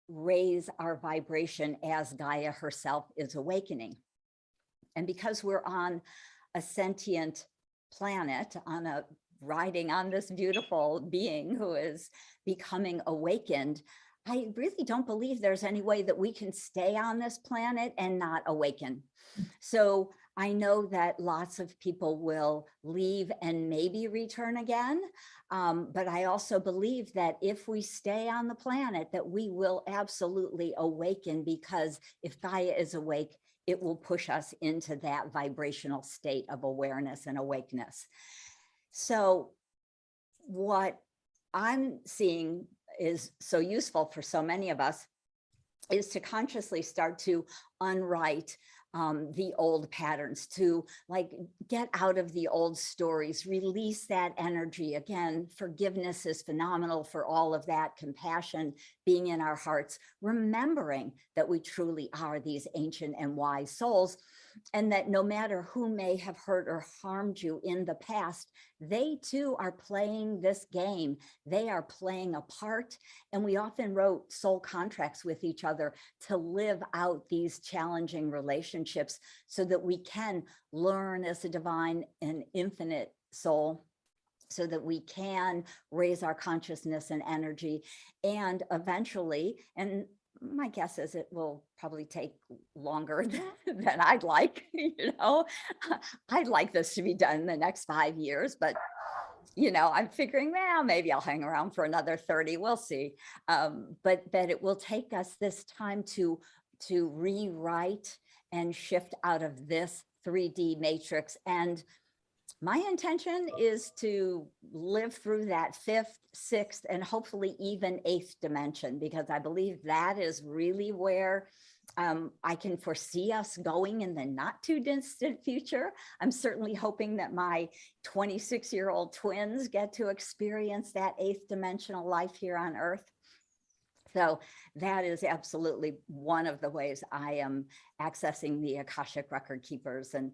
raise our vibration as Gaia herself is awakening. And because we're on a sentient planet, riding on this beautiful being who is becoming awakened, I really don't believe there's any way that we can stay on this planet and not awaken. So I know that lots of people will leave and maybe return again. But I also believe that if we stay on the planet, that we will absolutely awaken, because if Gaia is awake, it will push us into that vibrational state of awareness and awakeness. So what I'm seeing is so useful for so many of us is to consciously start to unwrite the old patterns, to like get out of the old stories, release that energy. Again, forgiveness is phenomenal for all of that, compassion being in our hearts, remembering that we truly are these ancient and wise souls, and that no matter who may have hurt or harmed you in the past, they too are playing this game. They are playing a part. And we often wrote soul contracts with each other to live out these challenging relationships so that we can learn as a divine and infinite soul, so that we can raise our consciousness and energy. And eventually, and my guess is it will probably take longer than I'd like, I'd like this to be done in the next 5 years, but I'm figuring, well, maybe I'll hang around for another 30. We'll see. But that it will take us this time to rewrite and shift out of this 3D matrix. And my intention is to live through that fifth, sixth, and hopefully even eighth dimension, because I believe that is really where I can foresee us going in the not too distant future. I'm certainly hoping that my 26-year-old twins get to experience that eighth dimensional life here on Earth. So that is absolutely one of the ways I am accessing the Akashic record keepers and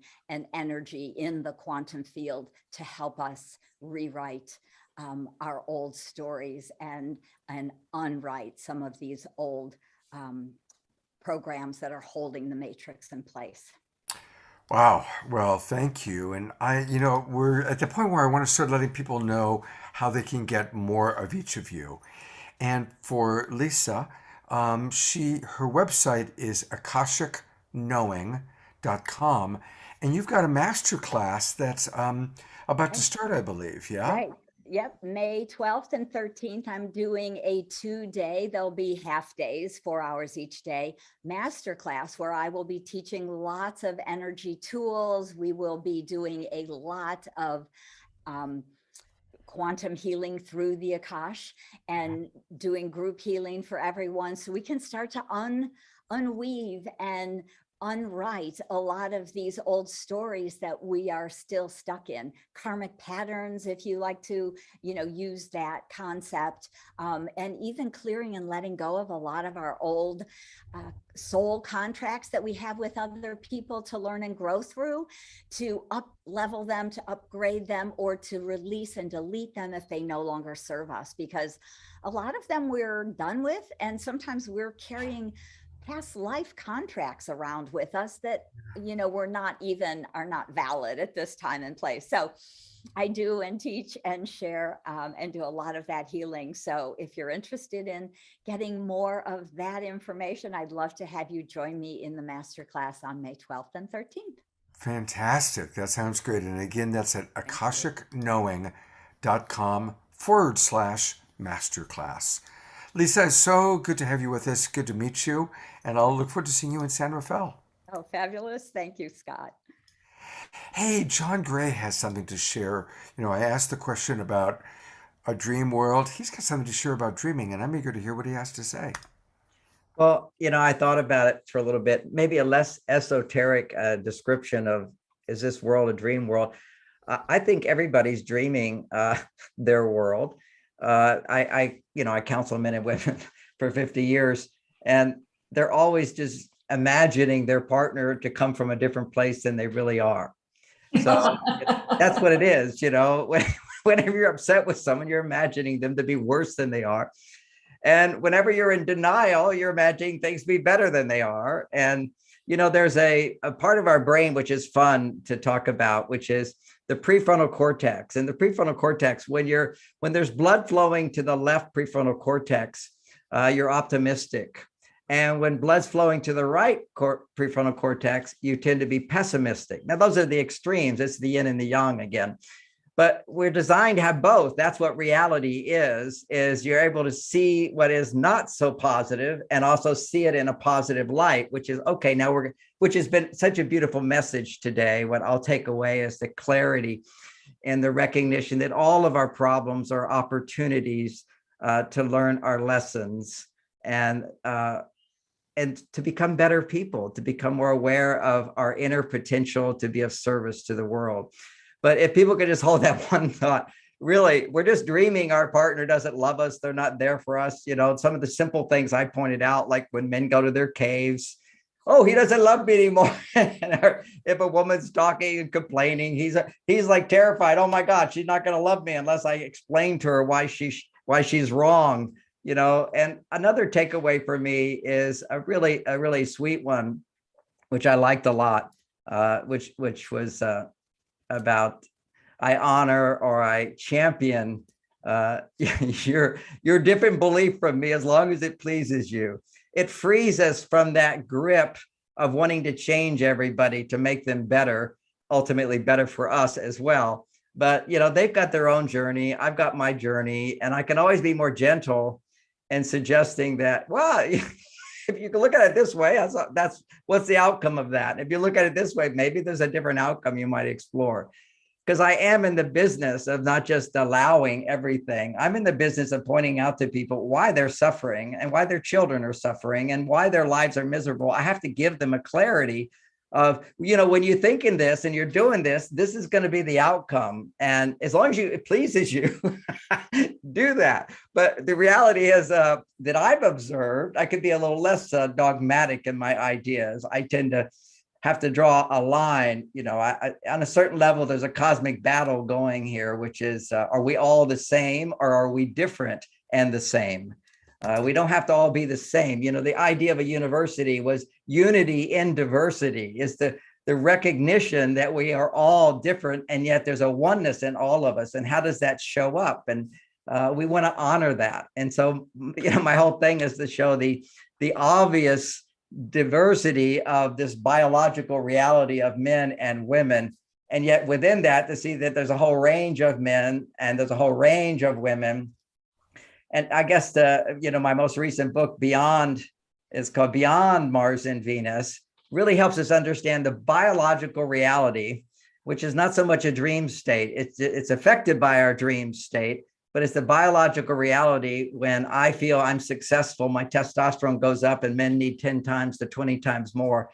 energy in the quantum field to help us rewrite our old stories and unwrite some of these old programs that are holding the matrix in place. Wow. Well, thank you. And we're at the point where I want to start letting people know how they can get more of each of you. And for Lisa, her website is akashicknowing.com, and you've got a master class that's about to start, I believe. Yeah. Right. Yep. May 12th and 13th, I'm doing a 2-day, there'll be half days, 4 hours each day, masterclass where I will be teaching lots of energy tools. We will be doing a lot of quantum healing through the Akash and doing group healing for everyone. So we can start to unweave and unwrite a lot of these old stories that we are still stuck in, karmic patterns, if you like to, use that concept, and even clearing and letting go of a lot of our old soul contracts that we have with other people to learn and grow through, to up level them, to upgrade them, or to release and delete them if they no longer serve us, because a lot of them we're done with, and sometimes we're carrying past life contracts around with us that are not valid at this time and place. So I do and teach and share and do a lot of that healing. So if you're interested in getting more of that information, I'd love to have you join me in the masterclass on May 12th and 13th. Fantastic. That sounds great. And again, that's at akashickknowing.com/masterclass. Lisa, it's so good to have you with us. Good to meet you. And I'll look forward to seeing you in San Rafael. Oh, fabulous. Thank you, Scott. Hey, John Gray has something to share. I asked the question about a dream world. He's got something to share about dreaming, and I'm eager to hear what he has to say. Well, I thought about it for a little bit, maybe a less esoteric description of, is this world a dream world? I think everybody's dreaming their world. I counsel men and women for 50 years, and they're always just imagining their partner to come from a different place than they really are. So that's what it is. Whenever you're upset with someone, you're imagining them to be worse than they are. And whenever you're in denial, you're imagining things to be better than they are. And, there's a part of our brain, which is fun to talk about, which is the prefrontal cortex. And the prefrontal cortex, when there's blood flowing to the left prefrontal cortex, you're optimistic. And when blood's flowing to the right prefrontal cortex, you tend to be pessimistic. Now, those are the extremes. It's the yin and the yang again. But we're designed to have both. That's what reality is you're able to see what is not so positive and also see it in a positive light, which is, okay, which has been such a beautiful message today. What I'll take away is the clarity and the recognition that all of our problems are opportunities to learn our lessons and to become better people, to become more aware of our inner potential to be of service to the world. But if people could just hold that one thought, really, we're just dreaming our partner doesn't love us. They're not there for us. Some of the simple things I pointed out, like when men go to their caves, oh, he doesn't love me anymore. If a woman's talking and complaining, he's like terrified. Oh my God, she's not going to love me unless I explain to her why she's wrong. And another takeaway for me is a really sweet one, which I liked a lot, which was about, I honor or I champion your different belief from me as long as it pleases you. It frees us from that grip of wanting to change everybody to make them better, ultimately better for us as well. But they've got their own journey. I've got my journey, and I can always be more gentle in suggesting that, well, if you can look at it this way, that's what's the outcome of that. If you look at it this way, maybe there's a different outcome you might explore. Because I am in the business of not just allowing everything. I'm in the business of pointing out to people why they're suffering and why their children are suffering and why their lives are miserable. I have to give them a clarity of, when you're thinking this and you're doing this, this is going to be the outcome. And as long as it pleases you, do that. But the reality is that I've observed, I could be a little less dogmatic in my ideas. I tend to have to draw a line, on a certain level, there's a cosmic battle going here, which is, are we all the same or are we different and the same? We don't have to all be the same. The idea of a university was unity in diversity, is the recognition that we are all different and yet there's a oneness in all of us. And how does that show up? And we want to honor that. And so, my whole thing is to show the obvious diversity of this biological reality of men and women, and yet within that to see that there's a whole range of men and there's a whole range of women. And I guess my most recent book, Beyond, is called Beyond Mars and Venus, really helps us understand the biological reality, which is not so much a dream state. It's affected by our dream state, but it's the biological reality. When I feel I'm successful, my testosterone goes up, and men need 10 times to 20 times more.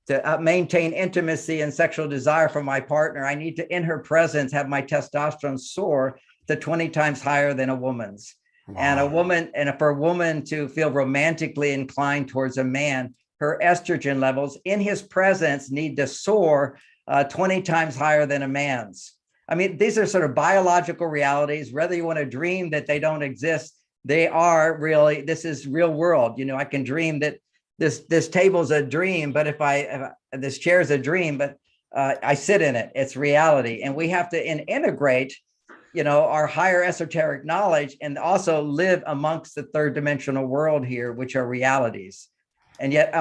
To maintain intimacy and sexual desire for my partner, I need to, in her presence, have my testosterone soar to 20 times higher than a woman's. Wow. And for a woman to feel romantically inclined towards a man, her estrogen levels in his presence need to soar 20 times higher than a man's. I mean, these are sort of biological realities. Whether you want to dream that they don't exist, they are really, this is real world. I can dream that this table's a dream, but if this chair's a dream, but I sit in it, it's reality. And we have to integrate, our higher esoteric knowledge and also live amongst the third dimensional world here, which are realities. And yet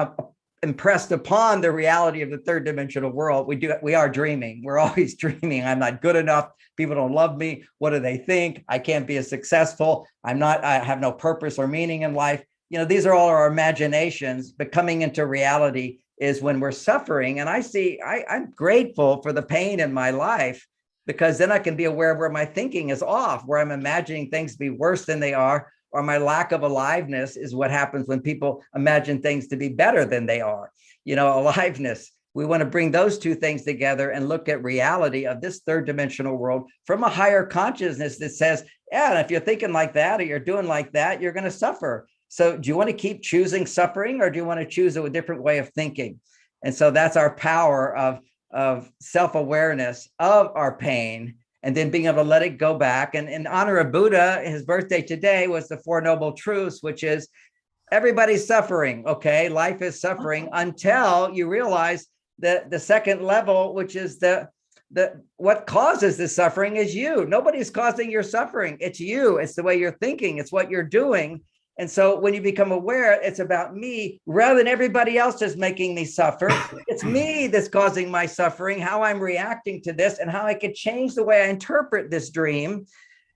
impressed upon the reality of the third dimensional world, we are dreaming. We're always dreaming. I'm not good enough. People don't love me. What do they think? I can't be as successful. I have no purpose or meaning in life. These are all our imaginations, but coming into reality is when we're suffering. And I'm grateful for the pain in my life, because then I can be aware of where my thinking is off, where I'm imagining things to be worse than they are, or my lack of aliveness is what happens when people imagine things to be better than they are. Aliveness. We want to bring those two things together and look at reality of this third dimensional world from a higher consciousness that says, yeah, and if you're thinking like that or you're doing like that, you're going to suffer. So do you want to keep choosing suffering, or do you want to choose a different way of thinking? And so that's our power of self-awareness of our pain, and then being able to let it go back. And in honor of Buddha, his birthday today was the Four Noble Truths, which is everybody's suffering. Okay, life is suffering until you realize that the second level, which is the what causes the suffering, is you. Nobody's causing your suffering. It's you. It's the way you're thinking. It's what you're doing. And so when you become aware, it's about me rather than everybody else is making me suffer. It's me that's causing my suffering, how I'm reacting to this, and how I can change the way I interpret this dream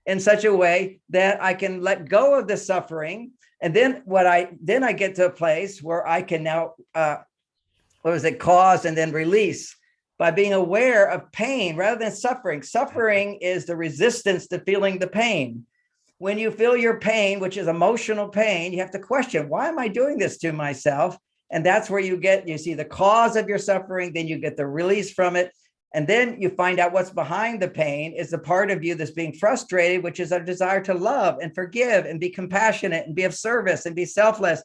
in such a way that I can let go of the suffering. And then I get to a place where I can now, cause and then release by being aware of pain rather than suffering. Suffering is the resistance to feeling the pain. When you feel your pain, which is emotional pain, you have to question, why am I doing this to myself? And that's where you see the cause of your suffering, then you get the release from it. And then you find out what's behind the pain is the part of you that's being frustrated, which is a desire to love and forgive and be compassionate and be of service and be selfless.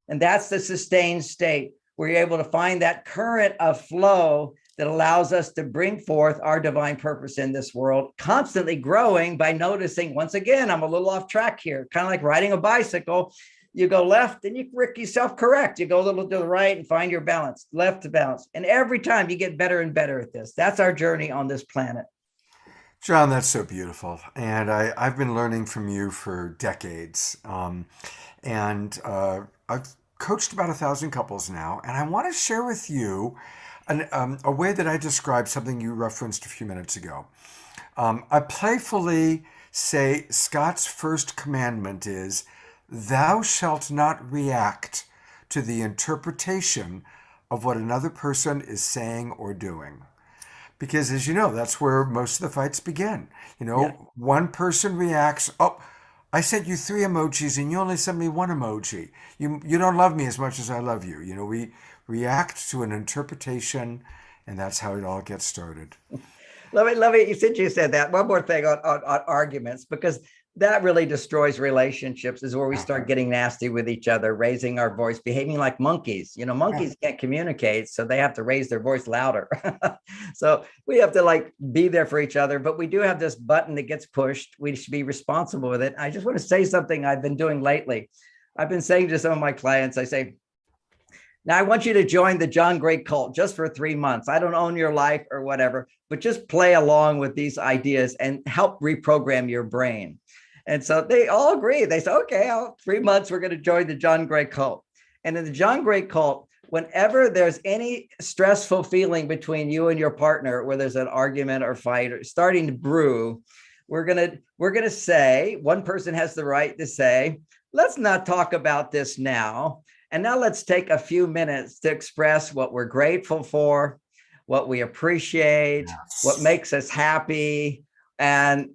And that's the sustained state where you're able to find that current of flow that allows us to bring forth our divine purpose in this world, constantly growing by noticing, once again, I'm a little off track here, kind of like riding a bicycle. You go left and you self-correct. You go a little to the right and find your balance, left to balance. And every time you get better and better at this. That's our journey on this planet. John, that's so beautiful. And I've been learning from you for decades. I've coached about 1,000 couples now. And I want to share with you a way that I described something you referenced a few minutes ago. I playfully say Scott's first commandment is, "Thou shalt not react to the interpretation of what another person is saying or doing." Because as you know, that's where most of the fights begin. Yeah. One person reacts, "Oh, I sent you three emojis and you only sent me one emoji. You don't love me as much as I love you." We react to an interpretation, and that's how it all gets started. Let me, since you said that, one more thing on arguments, because that really destroys relationships, is where we start getting nasty with each other, raising our voice, behaving like monkeys. Monkeys can't communicate, so they have to raise their voice louder. So we have to like be there for each other, but we do have this button that gets pushed. We should be responsible with it. I just want to say something I've been doing lately. I've been saying to some of my clients, I say, now I want you to join the John Gray cult just for 3 months. I don't own your life or whatever, but just play along with these ideas and help reprogram your brain. And so they all agree. They say, okay, 3 months, we're going to join the John Gray cult. And in the John Gray cult, whenever there's any stressful feeling between you and your partner, where there's an argument or fight or starting to brew, we're gonna say, one person has the right to say, let's not talk about this now. And now let's take a few minutes to express what we're grateful for, what we appreciate, what makes us happy, and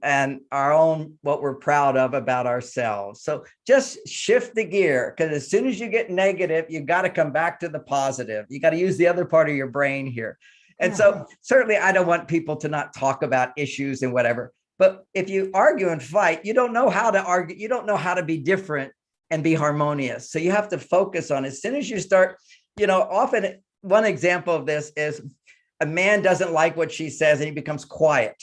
our own, what we're proud of about ourselves. So just shift the gear, because as soon as you get negative, you got to come back to the positive. You got to use the other part of your brain here. And so certainly I don't want people to not talk about issues and whatever. But if you argue and fight, you don't know how to argue. You don't know how to be different and be harmonious. So you have to focus on, as soon as you start, often one example of this is a man doesn't like what she says and he becomes quiet,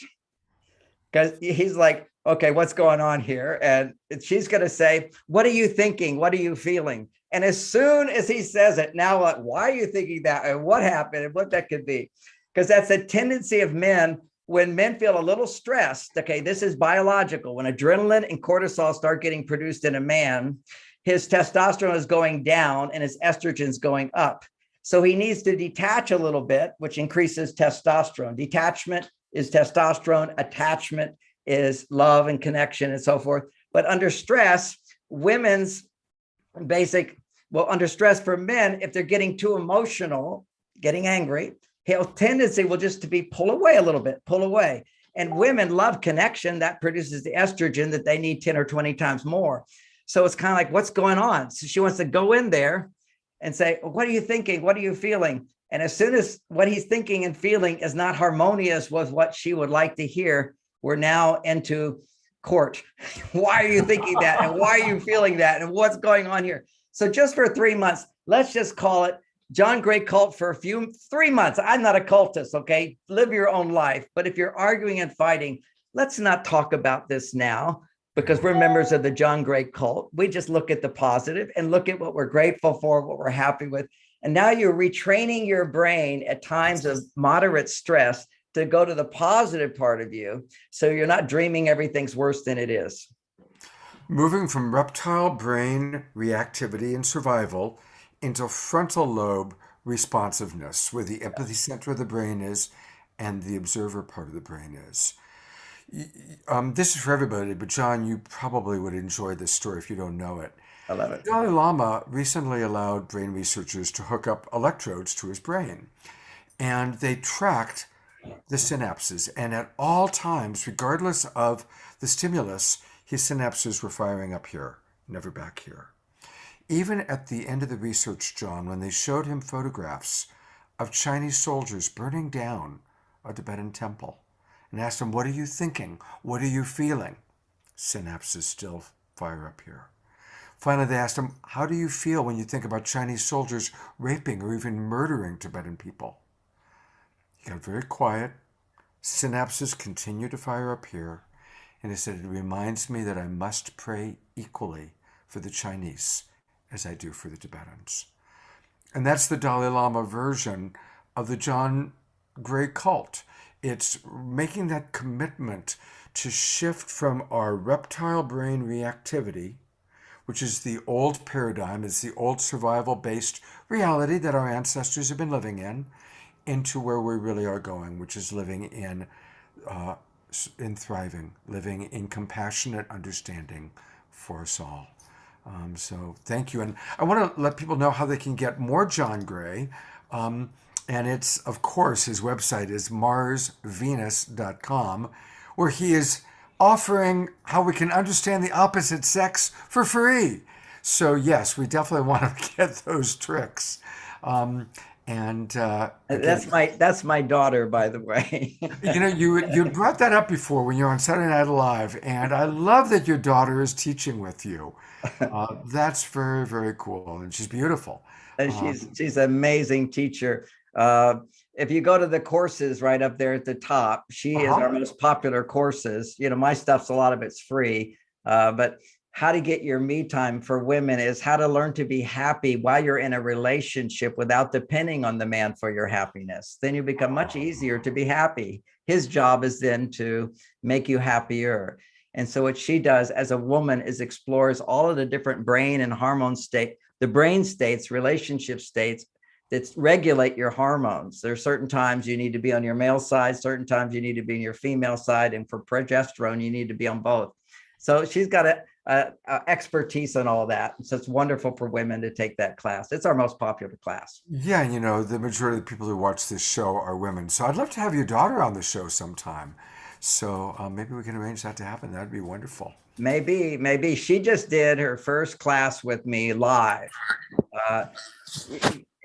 because he's like, okay, what's going on here? And she's going to say, what are you thinking? What are you feeling? And as soon as he says it, now what? Why are you thinking that? And what happened? And what that could be? Because that's a tendency of men. When men feel a little stressed, okay, this is biological. When adrenaline and cortisol start getting produced in a man, his testosterone is going down and his estrogen is going up. So he needs to detach a little bit, which increases testosterone. Detachment is testosterone. Attachment is love and connection and so forth. But under stress, women's under stress for men, if they're getting too emotional, getting angry, his tendency will just to be pull away a little bit, pull away. And women love connection. That produces the estrogen that they need 10 or 20 times more. So it's kind of like, what's going on? So she wants to go in there and say, what are you thinking? What are you feeling? And as soon as what he's thinking and feeling is not harmonious with what she would like to hear, we're now into court. Why are you thinking that? And why are you feeling that? And what's going on here? So just for 3 months, let's just call it John Gray cult for 3 months. I'm not a cultist, okay? Live your own life. But if you're arguing and fighting, let's not talk about this now, because we're members of the John Gray cult. We just look at the positive and look at what we're grateful for, what we're happy with. And now you're retraining your brain at times of moderate stress to go to the positive part of you. So you're not dreaming everything's worse than it is. Moving from reptile brain reactivity and survival into frontal lobe responsiveness, where the empathy center of the brain is and the observer part of the brain is. This is for everybody, but John, you probably would enjoy this story if you don't know it. I love it. Dalai Lama recently allowed brain researchers to hook up electrodes to his brain, and they tracked the synapses. And at all times, regardless of the stimulus, his synapses were firing up here, never back here. Even at the end of the research, John, when they showed him photographs of Chinese soldiers burning down a Tibetan temple and asked him, what are you thinking? What are you feeling? Synapses still fire up here. Finally, they asked him, how do you feel when you think about Chinese soldiers raping or even murdering Tibetan people? He got very quiet. Synapses continue to fire up here. And he said, it reminds me that I must pray equally for the Chinese as I do for the Tibetans. And that's the Dalai Lama version of the John Gray cult. It's making that commitment to shift from our reptile brain reactivity, which is the old paradigm, it's the old survival-based reality that our ancestors have been living in, into where we really are going, which is living in in thriving, living in compassionate understanding for us all. So thank you. And I want to let people know how they can get more John Gray. And it's, of course, his website is marsvenus.com, where he is offering how we can understand the opposite sex for free. So, yes, we definitely want to get those tricks. Again, That's my daughter, by the way. you brought that up before when you were on Saturday Night Live, and I love that your daughter is teaching with you. That's very, very cool, and she's beautiful. And she's an amazing teacher. If you go to the courses right up there at the top, she is our most popular courses. My stuff's, a lot of it's free, but how to get your me time for women is how to learn to be happy while you're in a relationship without depending on the man for your happiness. Then you become much easier to be happy. His job is then to make you happier. And so what she does as a woman is explores all of the different brain and hormone the brain states, relationship states that regulate your hormones. There are certain times you need to be on your male side, certain times you need to be on your female side. And for progesterone, you need to be on both. So she's got a expertise on all that. So it's wonderful for women to take that class. It's our most popular class. Yeah, the majority of the people who watch this show are women. So I'd love to have your daughter on the show sometime. So maybe we can arrange that to happen. That'd be wonderful. Maybe she just did her first class with me live.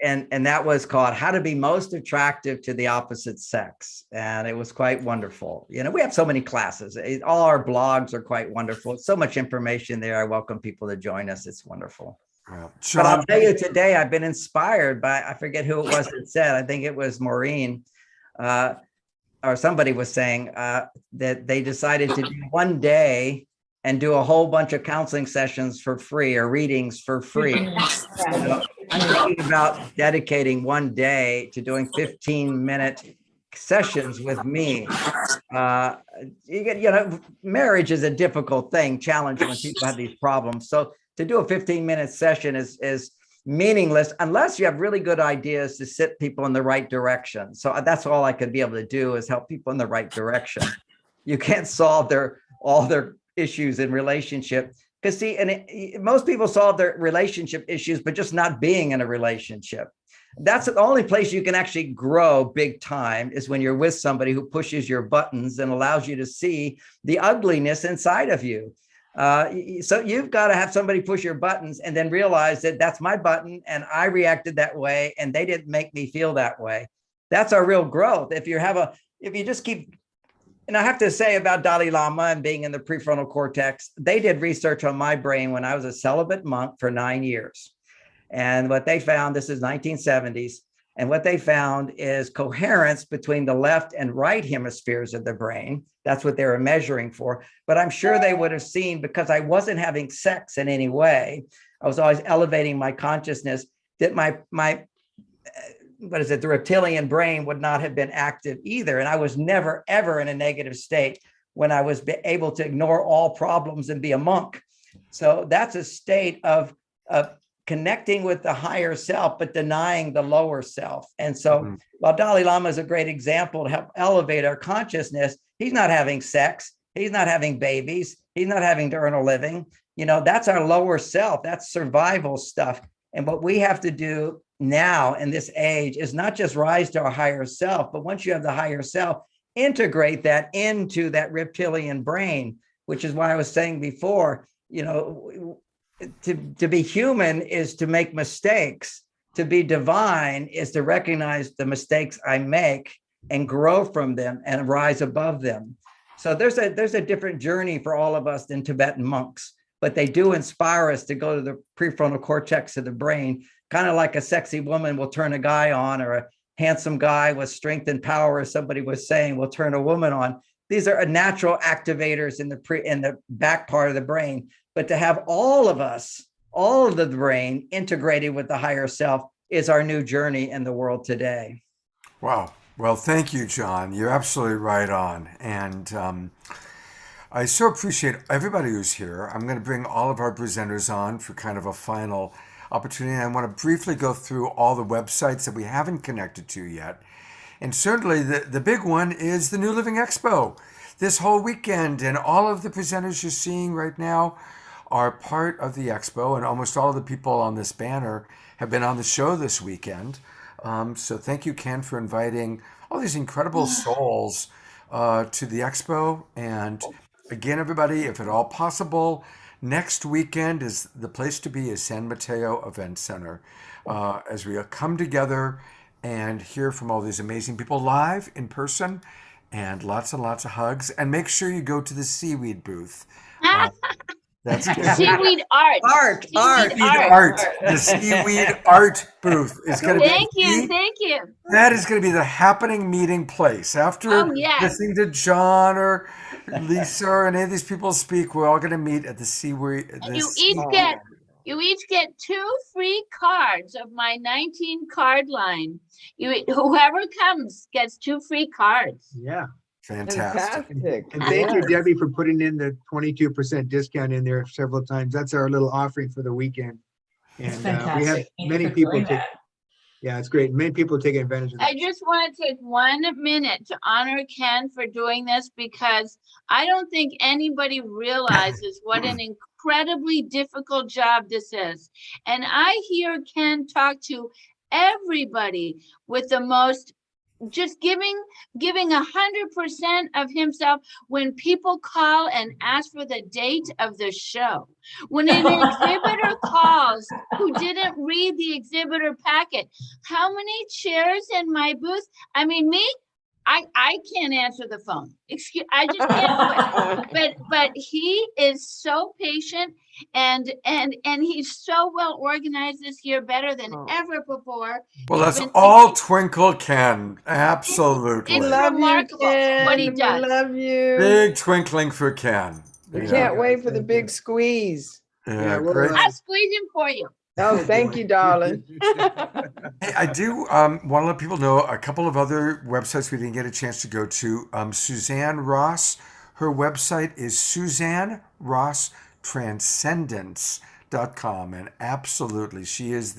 And that was called How to Be Most Attractive to the Opposite Sex. And it was quite wonderful. We have so many classes. All our blogs are quite wonderful. So much information there. I welcome people to join us. It's wonderful. But I'll tell you today, I've been inspired by, I forget who it was that said, I think it was Maureen, or somebody was saying that they decided to do one day and do a whole bunch of counseling sessions for free or readings for free. I'm thinking about dedicating one day to doing 15-minute sessions with me. Marriage is a difficult thing, challenging when people have these problems. So to do a 15-minute session is meaningless unless you have really good ideas to set people in the right direction. So that's all I could be able to do is help people in the right direction. You can't solve all their issues in relationship. Because most people solve their relationship issues, but just not being in a relationship. That's the only place you can actually grow big time is when you're with somebody who pushes your buttons and allows you to see the ugliness inside of you. So you've got to have somebody push your buttons and then realize that that's my button and I reacted that way and they didn't make me feel that way. That's our real growth. If you just keep. And I have to say about Dalai Lama and being in the prefrontal cortex, they did research on my brain when I was a celibate monk for 9 years. And what they found, this is 1970s, and what they found is coherence between the left and right hemispheres of the brain. That's what they were measuring for. But I'm sure they would have seen, because I wasn't having sex in any way, I was always elevating my consciousness, that the reptilian brain would not have been active either. And I was never, ever in a negative state when I was able to ignore all problems and be a monk. So that's a state of connecting with the higher self, but denying the lower self. And so while Dalai Lama is a great example to help elevate our consciousness, he's not having sex. He's not having babies. He's not having to earn a living. That's our lower self. That's survival stuff. And what we have to do now in this age is not just rise to our higher self, but once you have the higher self, integrate that into that reptilian brain, which is why I was saying before, to be human is to make mistakes. To be divine is to recognize the mistakes I make and grow from them and rise above them. So there's a different journey for all of us than Tibetan monks, but they do inspire us to go to the prefrontal cortex of the brain, kind of like a sexy woman will turn a guy on, or a handsome guy with strength and power, as somebody was saying, will turn a woman on. These are natural activators in the back part of the brain. But to have all of the brain integrated with the higher self is our new journey in the world today. Wow. Well, thank you, John. You're absolutely right on. And I so appreciate everybody who's here. I'm going to bring all of our presenters on for kind of a final opportunity. I want to briefly go through all the websites that we haven't connected to yet. And certainly the big one is the New Living Expo. this whole weekend. And all of the presenters you're seeing right now are part of the expo, and almost all of the people on this banner have been on the show this weekend. So thank you, Ken, for inviting all these incredible souls to the expo. And again, everybody, if at all possible, next weekend is the place to be is San Mateo Event Center as we come together and hear from all these amazing people live in person and lots of hugs. And make sure you go to the seaweed booth. That's Seaweed art. Art, Seaweed art. seaweed art. The seaweed art booth is going to Thank you, be thank you. that is going to be the happening meeting place. After Oh, yes. listening to John or Lisa or any of these people speak, we're all going to meet at the seaweed. And you each get 2 free cards of my 19 card line. Whoever comes gets 2 free cards. Yeah. Fantastic. And thank you, Debbie, for putting in the 22% discount in there several times. That's our little offering for the weekend. It's And we have fantastic. Thank you many for people doing take, that. yeah, it's great. Many people taking advantage of I that. just want to take 1 minute to honor Ken for doing this because I don't think anybody realizes what an incredibly difficult job this is. And I hear Ken talk to everybody with the most just giving 100% of himself when people call and ask for the date of the show. When an exhibitor calls who didn't read the exhibitor packet, how many chairs in my booth? I mean, me, I can't answer the phone. Excuse, I just can't do it. But he is so patient and he's so well organized this year, better than ever before. Well, He's that's been all thinking- Twinkle Ken. Absolutely. It's remarkable what he We does. love you. Big twinkling for Ken. We Yeah. can't wait for the big squeeze. Yeah, we'll, great. I'll squeeze him for you. Oh, thank you, darling. Hey, I do want to let people know a couple of other websites we didn't get a chance to go to. Suzanne Ross, her website is SuzanneRossTranscendence.com. And absolutely, she is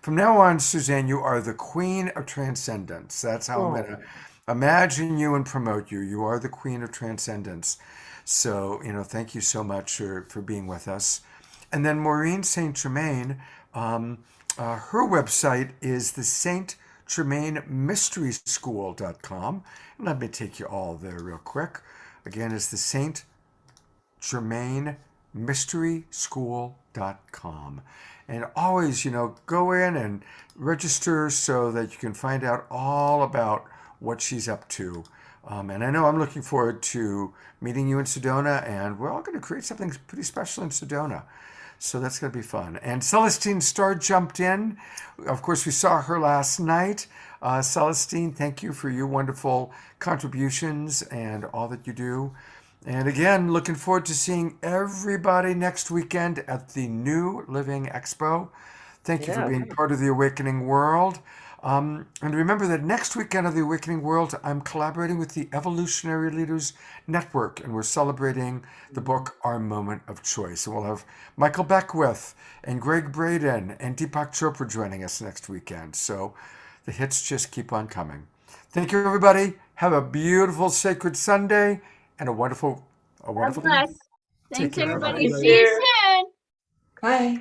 from now on, Suzanne, you are the queen of transcendence. That's how I'm going to imagine you and promote you. You are the queen of transcendence. So, thank you so much for being with us. And then Maureen St. Germain, her website is the St. Germain Mystery School.com. And let me take you all there real quick. Again, it's the St. Germain Mystery School.com. And always, go in and register so that you can find out all about what she's up to. And I know I'm looking forward to meeting you in Sedona, and we're all going to create something pretty special in Sedona. So that's going to be fun. And Celestine Starr jumped in. Of course, we saw her last night. Celestine, thank you for your wonderful contributions and all that you do. And again, looking forward to seeing everybody next weekend at the New Living Expo. Thank you for being part of the Awakening World. And remember that next weekend of the Awakening World, I'm collaborating with the Evolutionary Leaders Network, and we're celebrating the book Our Moment of Choice. And we'll have Michael Beckwith and Greg Braden and Deepak Chopra joining us next weekend. So the hits just keep on coming. Thank you, everybody. Have a beautiful sacred Sunday and a wonderful God bless. Take Thanks, care, everybody. everybody. See you soon. Bye.